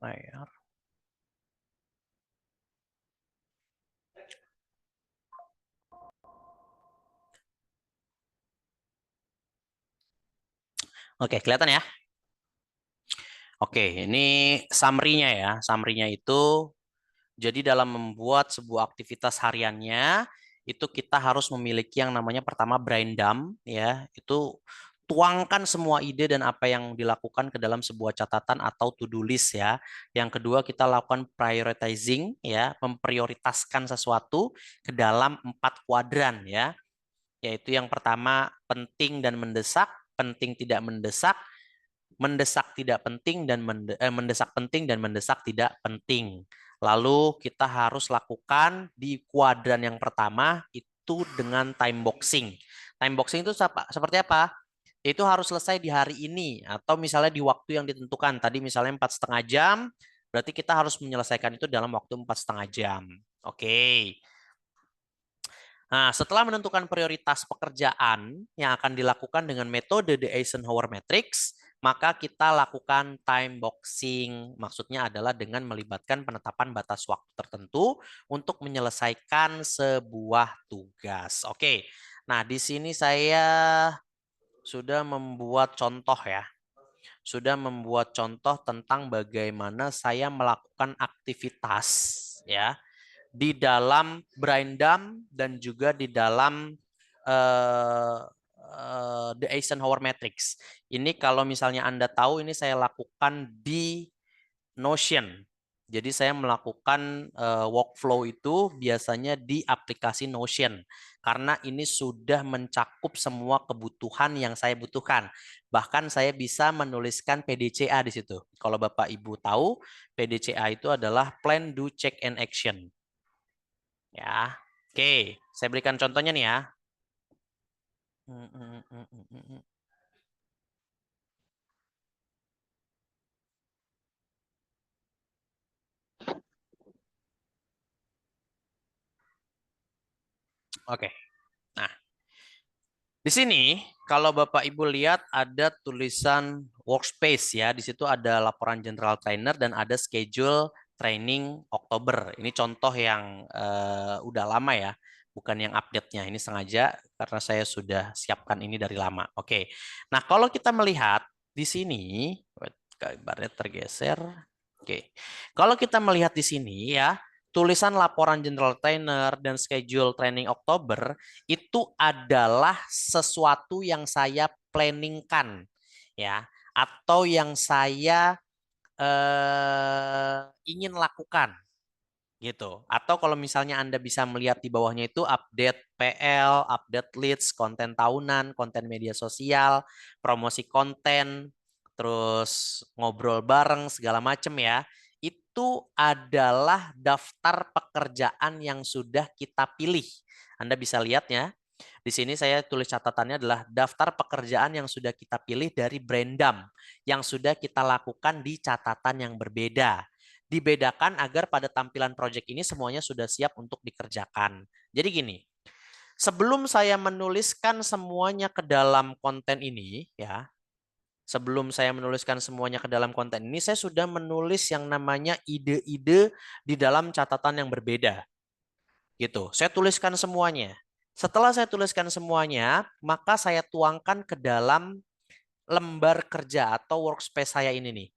Layar. Oke, kelihatan ya? Oke, ini summary-nya ya. Summary-nya itu, jadi dalam membuat sebuah aktivitas hariannya, itu kita harus memiliki yang namanya pertama brain dump, ya. Itu tuangkan semua ide dan apa yang dilakukan ke dalam sebuah catatan atau to-do list ya. Yang kedua, kita lakukan prioritizing ya, memprioritaskan sesuatu ke dalam 4 kuadran ya. Yaitu yang pertama penting dan mendesak, penting tidak mendesak, mendesak tidak penting dan mendesak penting dan mendesak tidak penting. Lalu kita harus lakukan di kuadran yang pertama itu dengan time boxing. Time boxing itu seperti apa? Itu harus selesai di hari ini atau misalnya di waktu yang ditentukan. Tadi misalnya 4,5 jam, berarti kita harus menyelesaikan itu dalam waktu 4,5 jam. Oke. Nah, setelah menentukan prioritas pekerjaan yang akan dilakukan dengan metode the Eisenhower Matrix, maka kita lakukan time boxing. Maksudnya adalah dengan melibatkan penetapan batas waktu tertentu untuk menyelesaikan sebuah tugas. Oke. Nah, di sini saya sudah membuat contoh ya. Sudah membuat contoh tentang bagaimana saya melakukan aktivitas ya di dalam Braindam dan juga di dalam The Eisenhower Matrix. Ini kalau misalnya Anda tahu, ini saya lakukan di Notion. Jadi saya melakukan workflow itu biasanya di aplikasi Notion. Karena ini sudah mencakup semua kebutuhan yang saya butuhkan. Bahkan saya bisa menuliskan PDCA di situ. Kalau Bapak Ibu tahu, PDCA itu adalah Plan, Do, Check, and Action. Ya, oke. Saya berikan contohnya nih ya. Oke. Nah, di sini kalau Bapak Ibu lihat ada tulisan workspace ya. Di situ ada laporan general trainer dan ada schedule training Oktober. Ini contoh yang udah lama ya, bukan yang update-nya. Ini sengaja karena saya sudah siapkan ini dari lama. Oke. Nah, kalau kita melihat di sini, gambarnya tergeser. Oke. Kalau kita melihat di sini ya, tulisan laporan general trainer dan schedule training Oktober itu adalah sesuatu yang saya planningkan ya, atau yang saya ingin lakukan gitu. Atau kalau misalnya Anda bisa melihat di bawahnya itu update PL, update leads, konten tahunan, konten media sosial, promosi konten, terus ngobrol bareng segala macam ya. Itu adalah daftar pekerjaan yang sudah kita pilih. Anda bisa lihat ya. Di sini saya tulis catatannya adalah daftar pekerjaan yang sudah kita pilih dari Braindam yang sudah kita lakukan di catatan yang berbeda. Dibedakan agar pada tampilan project ini semuanya sudah siap untuk dikerjakan. Jadi gini, sebelum saya menuliskan semuanya ke dalam konten ini ya, sebelum saya menuliskan semuanya ke dalam konten ini, saya sudah menulis yang namanya ide-ide di dalam catatan yang berbeda. Gitu. Saya tuliskan semuanya. Setelah saya tuliskan semuanya, maka saya tuangkan ke dalam lembar kerja atau workspace saya ini nih.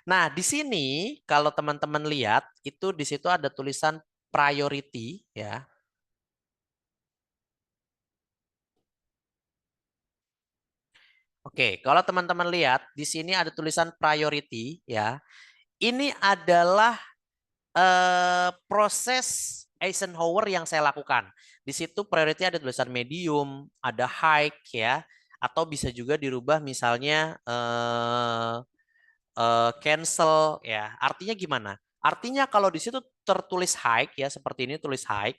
Nah, di sini kalau teman-teman lihat, itu di situ ada tulisan priority ya. Oke, kalau teman-teman lihat di sini ada tulisan priority ya. Ini adalah proses Eisenhower yang saya lakukan. Di situ priority ada tulisan medium, ada high ya, atau bisa juga dirubah misalnya cancel ya. Artinya gimana? Artinya kalau di situ tertulis high ya, seperti ini tulis high,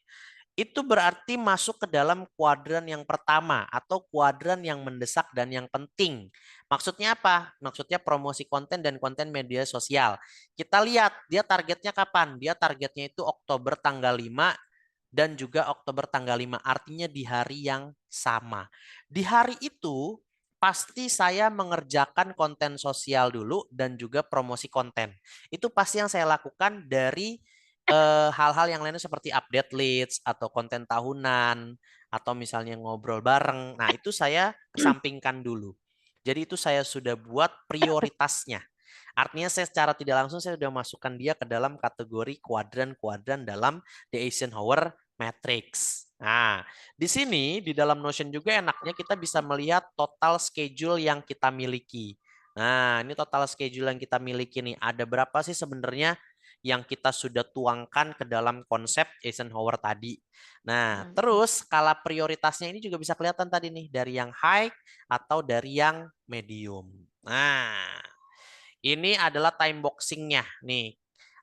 itu berarti masuk ke dalam kuadran yang pertama atau kuadran yang mendesak dan yang penting. Maksudnya apa? Maksudnya promosi konten dan konten media sosial. Kita lihat dia targetnya kapan? Dia targetnya itu Oktober tanggal 5 dan juga Oktober tanggal 5. Artinya di hari yang sama. Di hari itu pasti saya mengerjakan konten sosial dulu dan juga promosi konten. Itu pasti yang saya lakukan dari hal-hal yang lainnya seperti update leads atau konten tahunan atau misalnya ngobrol bareng. Nah, itu saya kesampingkan dulu. Jadi itu saya sudah buat prioritasnya. Artinya saya secara tidak langsung saya sudah masukkan dia ke dalam kategori kuadran-kuadran dalam The Eisenhower Matrix. Nah, di sini di dalam Notion juga enaknya kita bisa melihat total schedule yang kita miliki. Nah, ini total schedule yang kita miliki nih. Ada berapa sih sebenarnya yang kita sudah tuangkan ke dalam konsep Eisenhower tadi. Nah, terus skala prioritasnya ini juga bisa kelihatan tadi nih dari yang high atau dari yang medium. Nah, ini adalah time boxing-nya nih.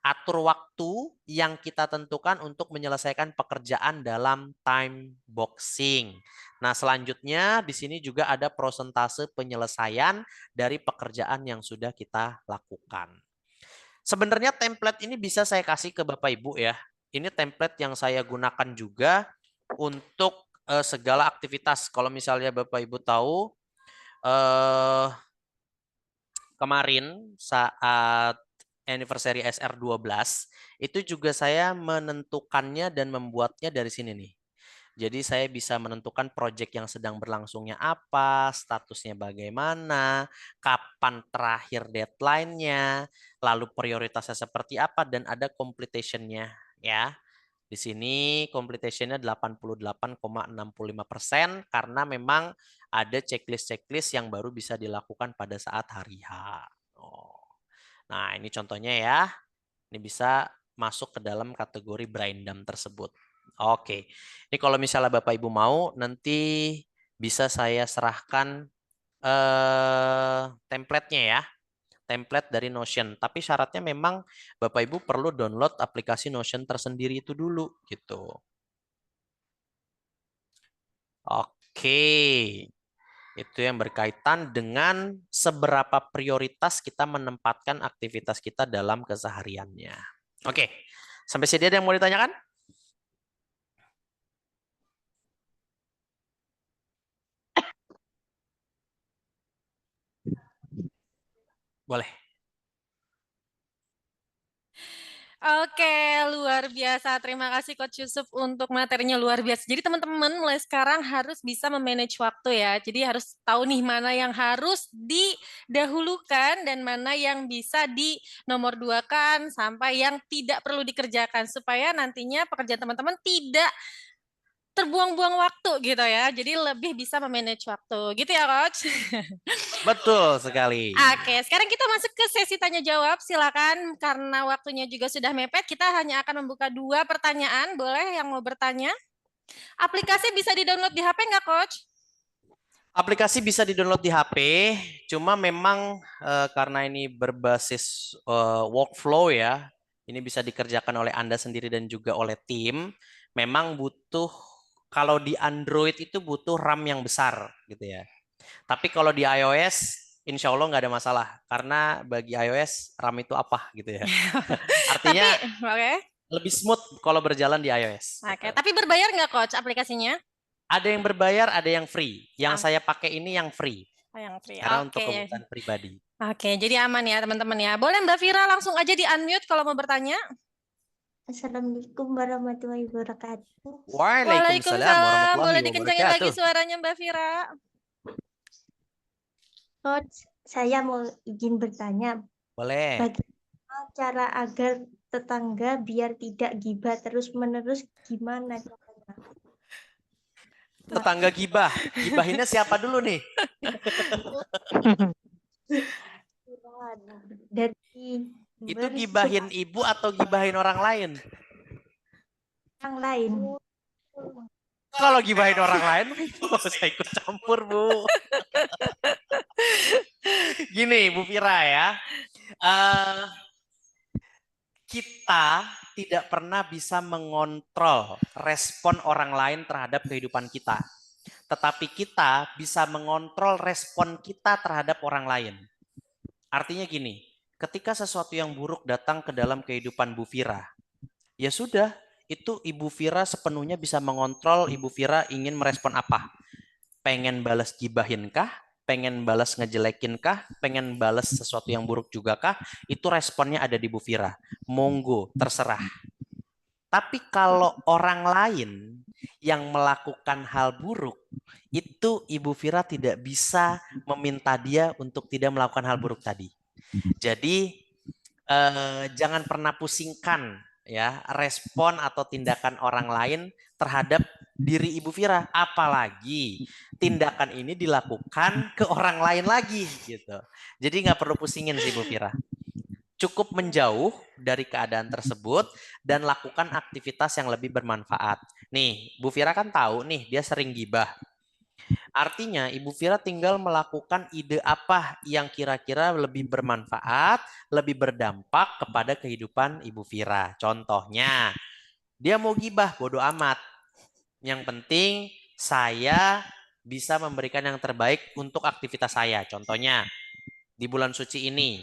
Atur waktu yang kita tentukan untuk menyelesaikan pekerjaan dalam time boxing. Nah, selanjutnya di sini juga ada persentase penyelesaian dari pekerjaan yang sudah kita lakukan. Sebenarnya template ini bisa saya kasih ke Bapak Ibu ya. Ini template yang saya gunakan juga untuk segala aktivitas. Kalau misalnya Bapak Ibu tahu, kemarin saat anniversary SR12 itu juga saya menentukannya dan membuatnya dari sini nih. Jadi saya bisa menentukan proyek yang sedang berlangsungnya apa, statusnya bagaimana, kapan terakhir deadline-nya, lalu prioritasnya seperti apa, dan ada completion-nya ya. Di sini completion-nya 88,65% karena memang ada checklist-checklist yang baru bisa dilakukan pada saat hari H. Nah, ini contohnya ya. Ini bisa masuk ke dalam kategori brain dump tersebut. Oke. Ini kalau misalnya Bapak Ibu mau, nanti bisa saya serahkan template-nya ya. Template dari Notion. Tapi syaratnya memang Bapak Ibu perlu download aplikasi Notion tersendiri itu dulu gitu. Oke. Itu yang berkaitan dengan seberapa prioritas kita menempatkan aktivitas kita dalam kesehariannya. Oke. Sampai sini ada yang mau ditanyakan? Boleh. Oke, luar biasa. Terima kasih Coach Yusuf untuk materinya luar biasa. Jadi teman-teman mulai sekarang harus bisa memanage waktu ya. Jadi harus tahu nih mana yang harus didahulukan dan mana yang bisa dinomor duakan sampai yang tidak perlu dikerjakan supaya nantinya pekerjaan teman-teman tidak terbuang-buang waktu gitu ya. Jadi lebih bisa memanage waktu. Gitu ya, Coach? Betul sekali. Oke, sekarang kita masuk ke sesi tanya jawab. Silakan, karena waktunya juga sudah mepet, kita hanya akan membuka 2 pertanyaan. Boleh yang mau bertanya? Aplikasi bisa di-download di HP nggak, Coach? Aplikasi bisa di-download di HP, cuma memang karena ini berbasis workflow ya, ini bisa dikerjakan oleh Anda sendiri dan juga oleh tim, memang butuh, kalau di Android itu butuh RAM yang besar gitu ya. Tapi kalau di iOS, insya Allah nggak ada masalah, karena bagi iOS RAM itu apa gitu ya. Artinya lebih smooth kalau berjalan di iOS. Oke, tapi berbayar nggak, Coach, aplikasinya? Ada yang berbayar, ada yang free. Yang saya pakai ini yang free. Yang free. Karena untuk kebutuhan pribadi. Oke, jadi aman ya teman-teman ya. Boleh Mbak Vira langsung aja di-unmute kalau mau bertanya. Assalamualaikum warahmatullahi wabarakatuh. Waalaikumsalam warahmatullahi wabarakatuh. Boleh dikencangin lagi suaranya Mbak Vira. Coach, saya mau izin bertanya. Boleh. Bagaimana cara agar tetangga biar tidak gibah terus-menerus, gimana caranya? Tetangga gibah. Gibahinnya siapa dulu nih? Itu gibahin ibu atau gibahin orang lain? Orang lain. Kalau gibahin orang lain, saya ikut campur, Bu. Gini, Bu Vira ya. Kita tidak pernah bisa mengontrol respon orang lain terhadap kehidupan kita. Tetapi kita bisa mengontrol respon kita terhadap orang lain. Artinya gini, ketika sesuatu yang buruk datang ke dalam kehidupan Bu Vira, ya sudah, itu Ibu Vira sepenuhnya bisa mengontrol Ibu Vira ingin merespon apa. Pengen balas gibahin kah? Pengen balas ngejelekin kah? Pengen balas sesuatu yang buruk juga kah? Itu responnya ada di Bu Vira. Monggo, terserah. Tapi kalau orang lain yang melakukan hal buruk, itu Ibu Vira tidak bisa meminta dia untuk tidak melakukan hal buruk tadi. Jadi jangan pernah pusingkan ya respon atau tindakan orang lain terhadap diri Ibu Vira, apalagi tindakan ini dilakukan ke orang lain lagi gitu. Jadi nggak perlu pusingin sih Ibu Vira. Cukup menjauh dari keadaan tersebut dan lakukan aktivitas yang lebih bermanfaat. Nih, Bu Vira kan tahu nih dia sering gibah. Artinya Ibu Vira tinggal melakukan ide apa yang kira-kira lebih bermanfaat, lebih berdampak kepada kehidupan Ibu Vira. Contohnya, dia mau gibah, bodo amat. Yang penting saya bisa memberikan yang terbaik untuk aktivitas saya. Contohnya, di bulan suci ini,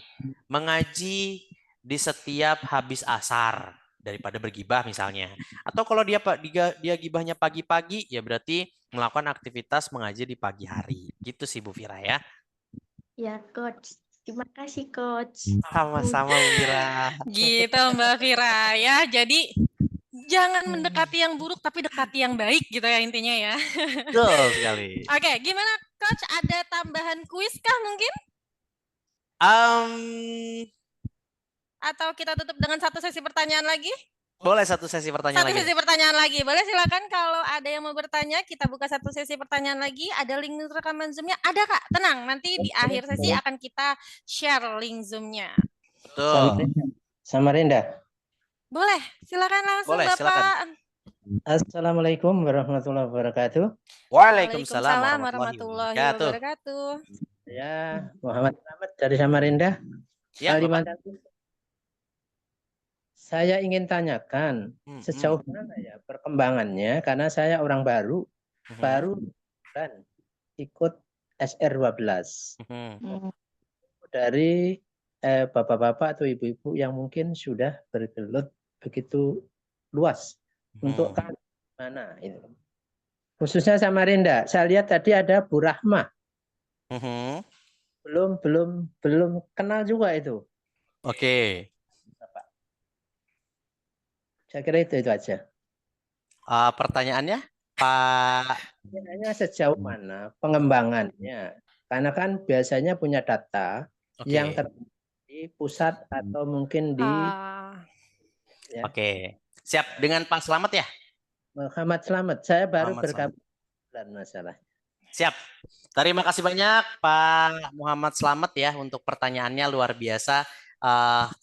mengaji di setiap habis asar daripada bergibah misalnya. Atau kalau dia gibahnya pagi-pagi, ya berarti melakukan aktivitas mengaji di pagi hari. Gitu sih Bu Vira ya. Ya, Coach. Terima kasih, Coach. Sama-sama Bu Vira. Gitu Mbak Vira ya. Jadi jangan mendekati yang buruk tapi dekati yang baik gitu ya intinya ya. Betul sekali. Oke, gimana Coach? Ada tambahan kuis kah mungkin? Atau kita tutup dengan satu sesi pertanyaan lagi? Boleh satu sesi pertanyaan Satu lagi. sesi pertanyaan lagi. Boleh silakan kalau ada yang mau bertanya, kita buka satu sesi pertanyaan lagi. Ada link rekaman Zoom-nya? Ada Kak, tenang. Nanti di akhir sesi akan kita share link Zoom-nya. Betul. Samarinda. Boleh, silakan langsung Boleh, Bapak. silakan. Assalamualaikum warahmatullahi wabarakatuh. Waalaikumsalam warahmatullahi wabarakatuh. wabarakatuh. Ya, Muhammad Selamat dari Samarinda, Ya, Bapak. Kalimantan. Saya ingin tanyakan sejauh mana ya perkembangannya, karena saya orang baru kan ikut SR12 dari bapak-bapak atau ibu-ibu yang mungkin sudah bergelut begitu luas untuk mana itu. Khususnya Samarinda, saya lihat tadi ada Bu Rahmah. Belum kenal juga itu. Oke. Saya kira itu aja. Pertanyaannya, Pak? Pertanyaannya sejauh mana pengembangannya? Karena kan biasanya punya data yang terjadi di pusat atau mungkin di. Ya. Oke, siap dengan Pak Slamet ya? Muhammad Slamet, saya baru bergabung masalah. Siap. Terima kasih banyak Pak Muhammad Slamet ya untuk pertanyaannya, luar biasa.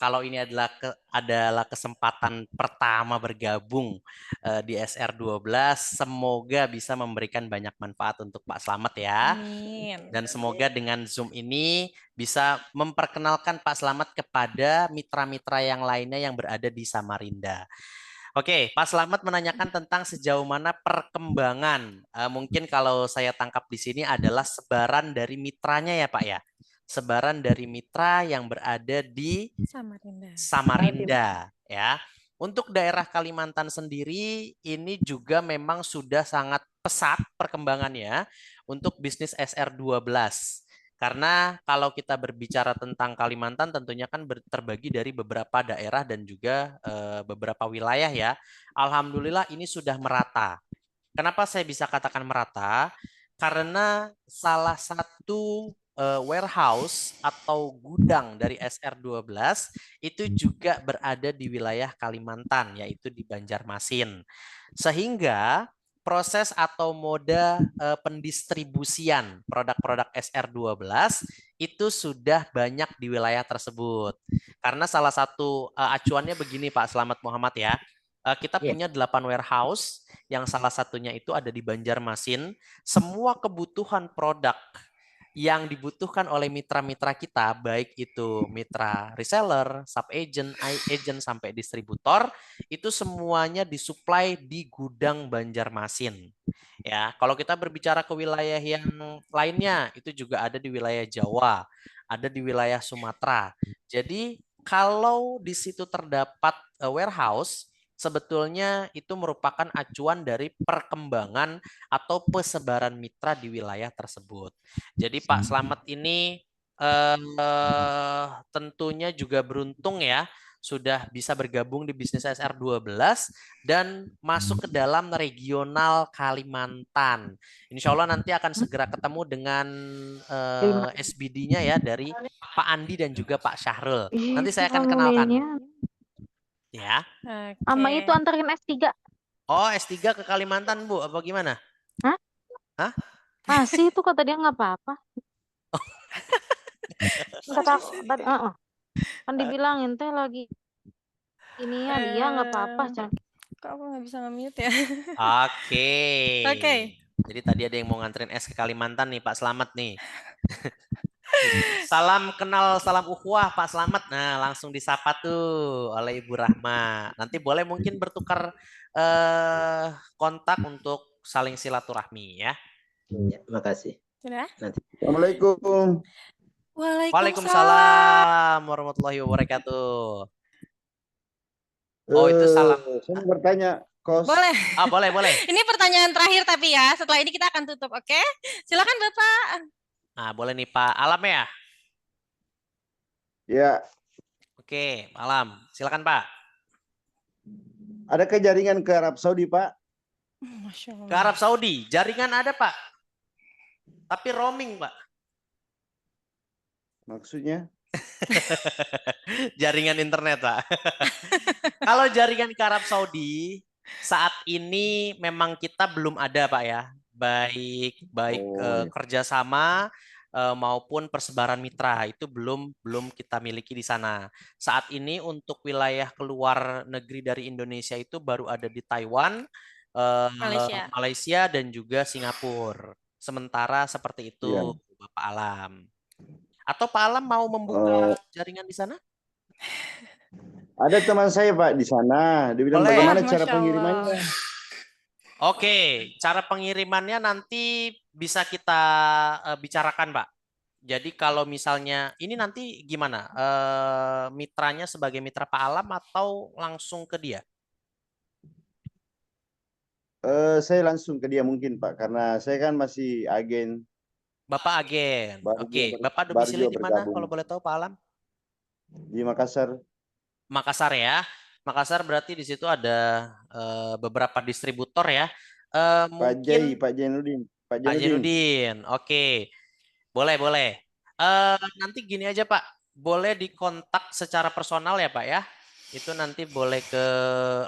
Kalau ini adalah kesempatan pertama bergabung di SR12, semoga bisa memberikan banyak manfaat untuk Pak Slamet ya. Amin. Dan semoga dengan Zoom ini bisa memperkenalkan Pak Slamet kepada mitra-mitra yang lainnya yang berada di Samarinda. Oke, Pak Slamet menanyakan tentang sejauh mana perkembangan. Mungkin kalau saya tangkap di sini adalah sebaran dari mitranya ya Pak ya. Sebaran dari mitra yang berada di Samarinda ya. Untuk daerah Kalimantan sendiri ini juga memang sudah sangat pesat perkembangannya untuk bisnis SR12. Karena kalau kita berbicara tentang Kalimantan tentunya kan terbagi dari beberapa daerah dan juga beberapa wilayah ya. Alhamdulillah ini sudah merata. Kenapa saya bisa katakan merata? Karena salah satu warehouse atau gudang dari SR12 itu juga berada di wilayah Kalimantan, yaitu di Banjarmasin. Sehingga proses atau moda pendistribusian produk-produk SR12 itu sudah banyak di wilayah tersebut. Karena salah satu acuannya begini Pak Slamet Muhammad ya, kita punya 8 warehouse yang salah satunya itu ada di Banjarmasin. Semua kebutuhan produk yang dibutuhkan oleh mitra-mitra kita, baik itu mitra reseller, sub-agent, agent, sampai distributor, itu semuanya disuplai di gudang Banjarmasin. Ya, kalau kita berbicara ke wilayah yang lainnya, itu juga ada di wilayah Jawa, ada di wilayah Sumatera. Jadi kalau di situ terdapat warehouse, sebetulnya itu merupakan acuan dari perkembangan atau persebaran mitra di wilayah tersebut. Jadi Pak Slamet ini tentunya juga beruntung ya, sudah bisa bergabung di bisnis SR12 dan masuk ke dalam regional Kalimantan. Insya Allah nanti akan segera ketemu dengan SBD-nya ya dari Pak Andi dan juga Pak Syahrul. Nanti saya akan kenalkan. Ya. Sama itu antarin S3. Oh, S3 ke Kalimantan, Bu, apa gimana? Hah? Hah? Masih itu kata dia nggak apa-apa. Kata aku, kan dibilangin teh lagi inian, iya nggak apa-apa. Kok aku nggak bisa nge-mute ya? Oke. Oke. Jadi tadi ada yang mau nganterin es ke Kalimantan nih, Pak Slamet nih. Salam kenal, salam ukhuwah Pak Slamet. Nah, langsung disapa tuh oleh Ibu Rahma. Nanti boleh mungkin bertukar kontak untuk saling silaturahmi ya. Ya, makasih. Sudah? Nanti. Assalamualaikum. Waalaikumsalam warahmatullahi wabarakatuh. Oh, itu salam. Saya mau bertanya, Kos. Boleh. Ah, boleh, boleh. Ini pertanyaan terakhir tapi ya, setelah ini kita akan tutup, oke? Silakan Bapak. Nah, boleh nih Pak Alam ya? Ya, Oke, Alam. Silakan Pak. adakah jaringan ke Arab Saudi, Pak? Masya Allah. Ke Arab Saudi, jaringan ada Pak. Tapi roaming Pak. Maksudnya? Jaringan internet Pak. Kalau jaringan ke Arab Saudi, saat ini memang kita belum ada Pak ya. Baik kerjasama maupun persebaran mitra itu belum kita miliki di sana. Saat ini untuk wilayah keluar negeri dari Indonesia itu baru ada di Taiwan, Malaysia dan juga Singapura. Sementara seperti itu, Bapak Alam. Atau Pak Alam mau membuka jaringan di sana? Ada teman saya Pak di sana. Dia bilang bagaimana cara pengirimannya? Oke, cara pengirimannya nanti bisa kita bicarakan, Pak. Jadi kalau misalnya ini nanti gimana? Mitranya sebagai mitra Pak Alam atau langsung ke dia? Saya langsung ke dia mungkin Pak, karena saya kan masih agen. Bapak agen. Oke, Bapak domisili di mana kalau boleh tahu Pak Alam? Di Makassar. Makassar ya. Makassar berarti di situ ada beberapa distributor ya. Mungkin Pak Jainuddin. Pak Jainuddin. Oke. Boleh. Nanti gini aja Pak. Boleh dikontak secara personal ya Pak ya. Itu nanti boleh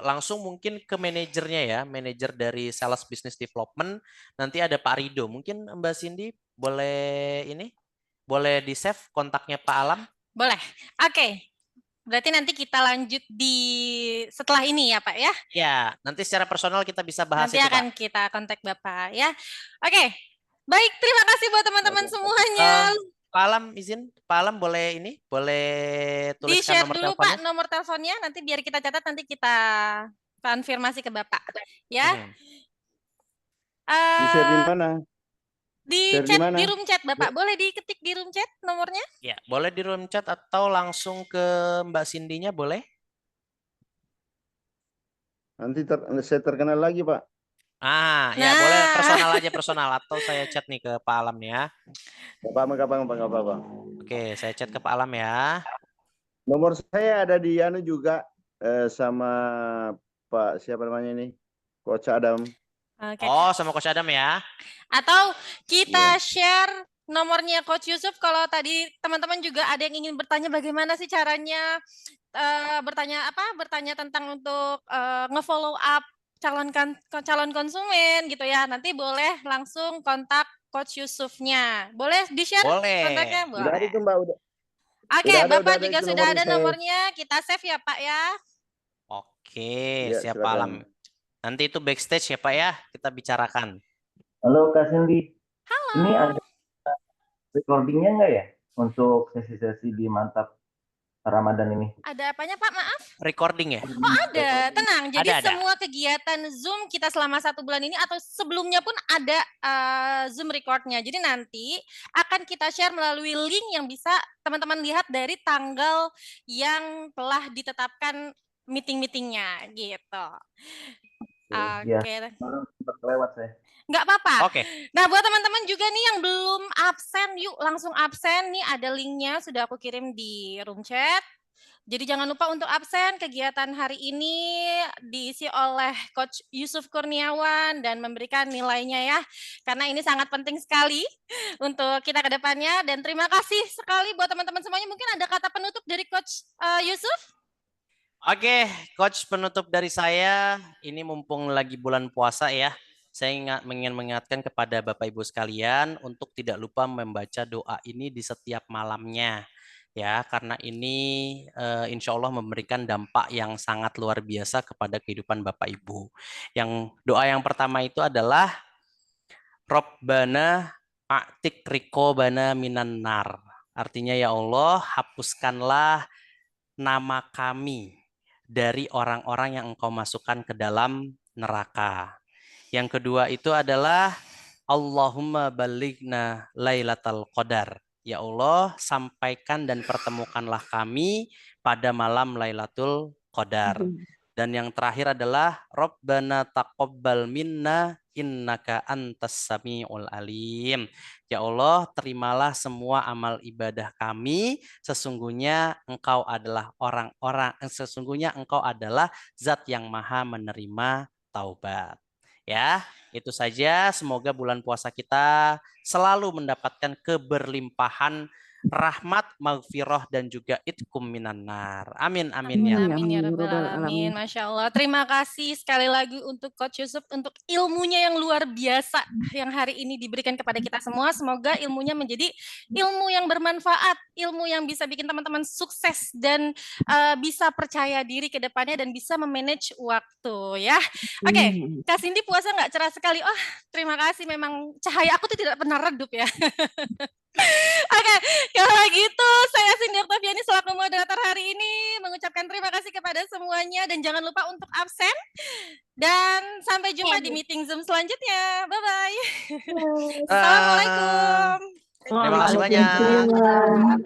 langsung mungkin ke manajernya ya. Manajer dari Sales Business Development. Nanti ada Pak Rido. Mungkin Mbak Cindy boleh di-save kontaknya Pak Alam? Boleh. Oke. Berarti nanti kita lanjut setelah ini ya Pak ya? Ya, nanti secara personal kita bisa bahas nanti itu akan Pak. kita kontak Bapak ya. Oke, baik terima kasih buat teman-teman semuanya. Pak Alam izin, Pak Alam boleh tuliskan Di-share nomor dulu teleponnya? Pak nomor teleponnya, nanti biar kita catat, nanti kita konfirmasi ke Bapak ya. Di-share di mana? Di chat di room chat Bapak, boleh diketik di room chat nomornya? Ya, boleh di room chat atau langsung ke Mbak Cindy-nya boleh? Nanti saya terkenal lagi Pak. Ya boleh personal atau saya chat nih ke Pak Alam ya. Gak apa-apa. Oke, saya chat ke Pak Alam ya. Nomor saya ada di juga sama Pak siapa namanya ini? Coach Adam. Okay. Oh, sama Coach Adam ya. Atau kita share nomornya Coach Yusuf kalau tadi teman-teman juga ada yang ingin bertanya bagaimana sih caranya bertanya tentang untuk nge-follow up calon konsumen gitu ya. Nanti boleh langsung kontak Coach Yusufnya. Boleh di-share kontaknya? Boleh. Udah itu Mbak, udah. Oke, Bapak juga sudah ada nomornya. Kita save ya Pak ya. Oke, siap Pak Alam. Nanti itu backstage ya Pak ya, kita bicarakan. Halo Kak Cindy. Halo. Ini ada recordingnya nggak ya untuk sesi-sesi di Mantap Ramadan ini? Ada apanya Pak, maaf? Recording ya? Oh ada, tenang. Jadi ada. semua kegiatan Zoom kita selama 1 bulan ini atau sebelumnya pun ada Zoom recordnya. Jadi nanti akan kita share melalui link yang bisa teman-teman lihat dari tanggal yang telah ditetapkan meeting-meetingnya gitu. Oke. Lewat saya. Nggak apa-apa. Oke. Nah, buat teman-teman juga nih yang belum absen, yuk langsung absen. Nih ada linknya, sudah aku kirim di room chat. Jadi jangan lupa untuk absen. Kegiatan hari ini diisi oleh Coach Yusuf Kurniawan dan memberikan nilainya ya. Karena ini sangat penting sekali untuk kita ke depannya. Dan terima kasih sekali buat teman-teman semuanya. Mungkin ada kata penutup dari Coach Yusuf? Oke, Coach, penutup dari saya, ini mumpung lagi bulan puasa ya, saya ingin mengingatkan kepada Bapak Ibu sekalian untuk tidak lupa membaca doa ini di setiap malamnya. Ya, karena ini insya Allah memberikan dampak yang sangat luar biasa kepada kehidupan Bapak Ibu. Yang doa yang pertama itu adalah Robbana a'tik riqobana minan nar. Artinya ya Allah, hapuskanlah nama kami dari orang-orang yang Engkau masukkan ke dalam neraka. Yang kedua itu adalah Allahumma balighna lailatal qadar. Ya Allah, sampaikan dan pertemukanlah kami pada malam Lailatul Qadar. Dan yang terakhir adalah Rabbana taqabbal minna innaka antas samiul alim. Ya Allah, terimalah semua amal ibadah kami. Sesungguhnya Engkau adalah sesungguhnya Engkau adalah Zat yang Maha menerima taubat. Ya, itu saja. Semoga bulan puasa kita selalu mendapatkan keberlimpahan rahmat, maghfirah, dan juga itkum minan nar. Amin, amin, ya Amin ya rabbal alamin. Masya Allah. Terima kasih sekali lagi untuk Coach Yusuf untuk ilmunya yang luar biasa yang hari ini diberikan kepada kita semua. Semoga ilmunya menjadi ilmu yang bermanfaat, ilmu yang bisa bikin teman-teman sukses dan bisa percaya diri ke depannya dan bisa memanage waktu ya. Oke, Kak Cindy puasa nggak cerah sekali. Oh, terima kasih. Memang cahaya aku tuh tidak pernah redup ya. Oke, kalau gitu saya Cindy Oktaviani selaku moderator hari ini mengucapkan terima kasih kepada semuanya dan jangan lupa untuk absen dan sampai jumpa di meeting Zoom selanjutnya. Bye-bye. Assalamualaikum. Terima kasih banyak.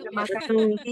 Terima kasih.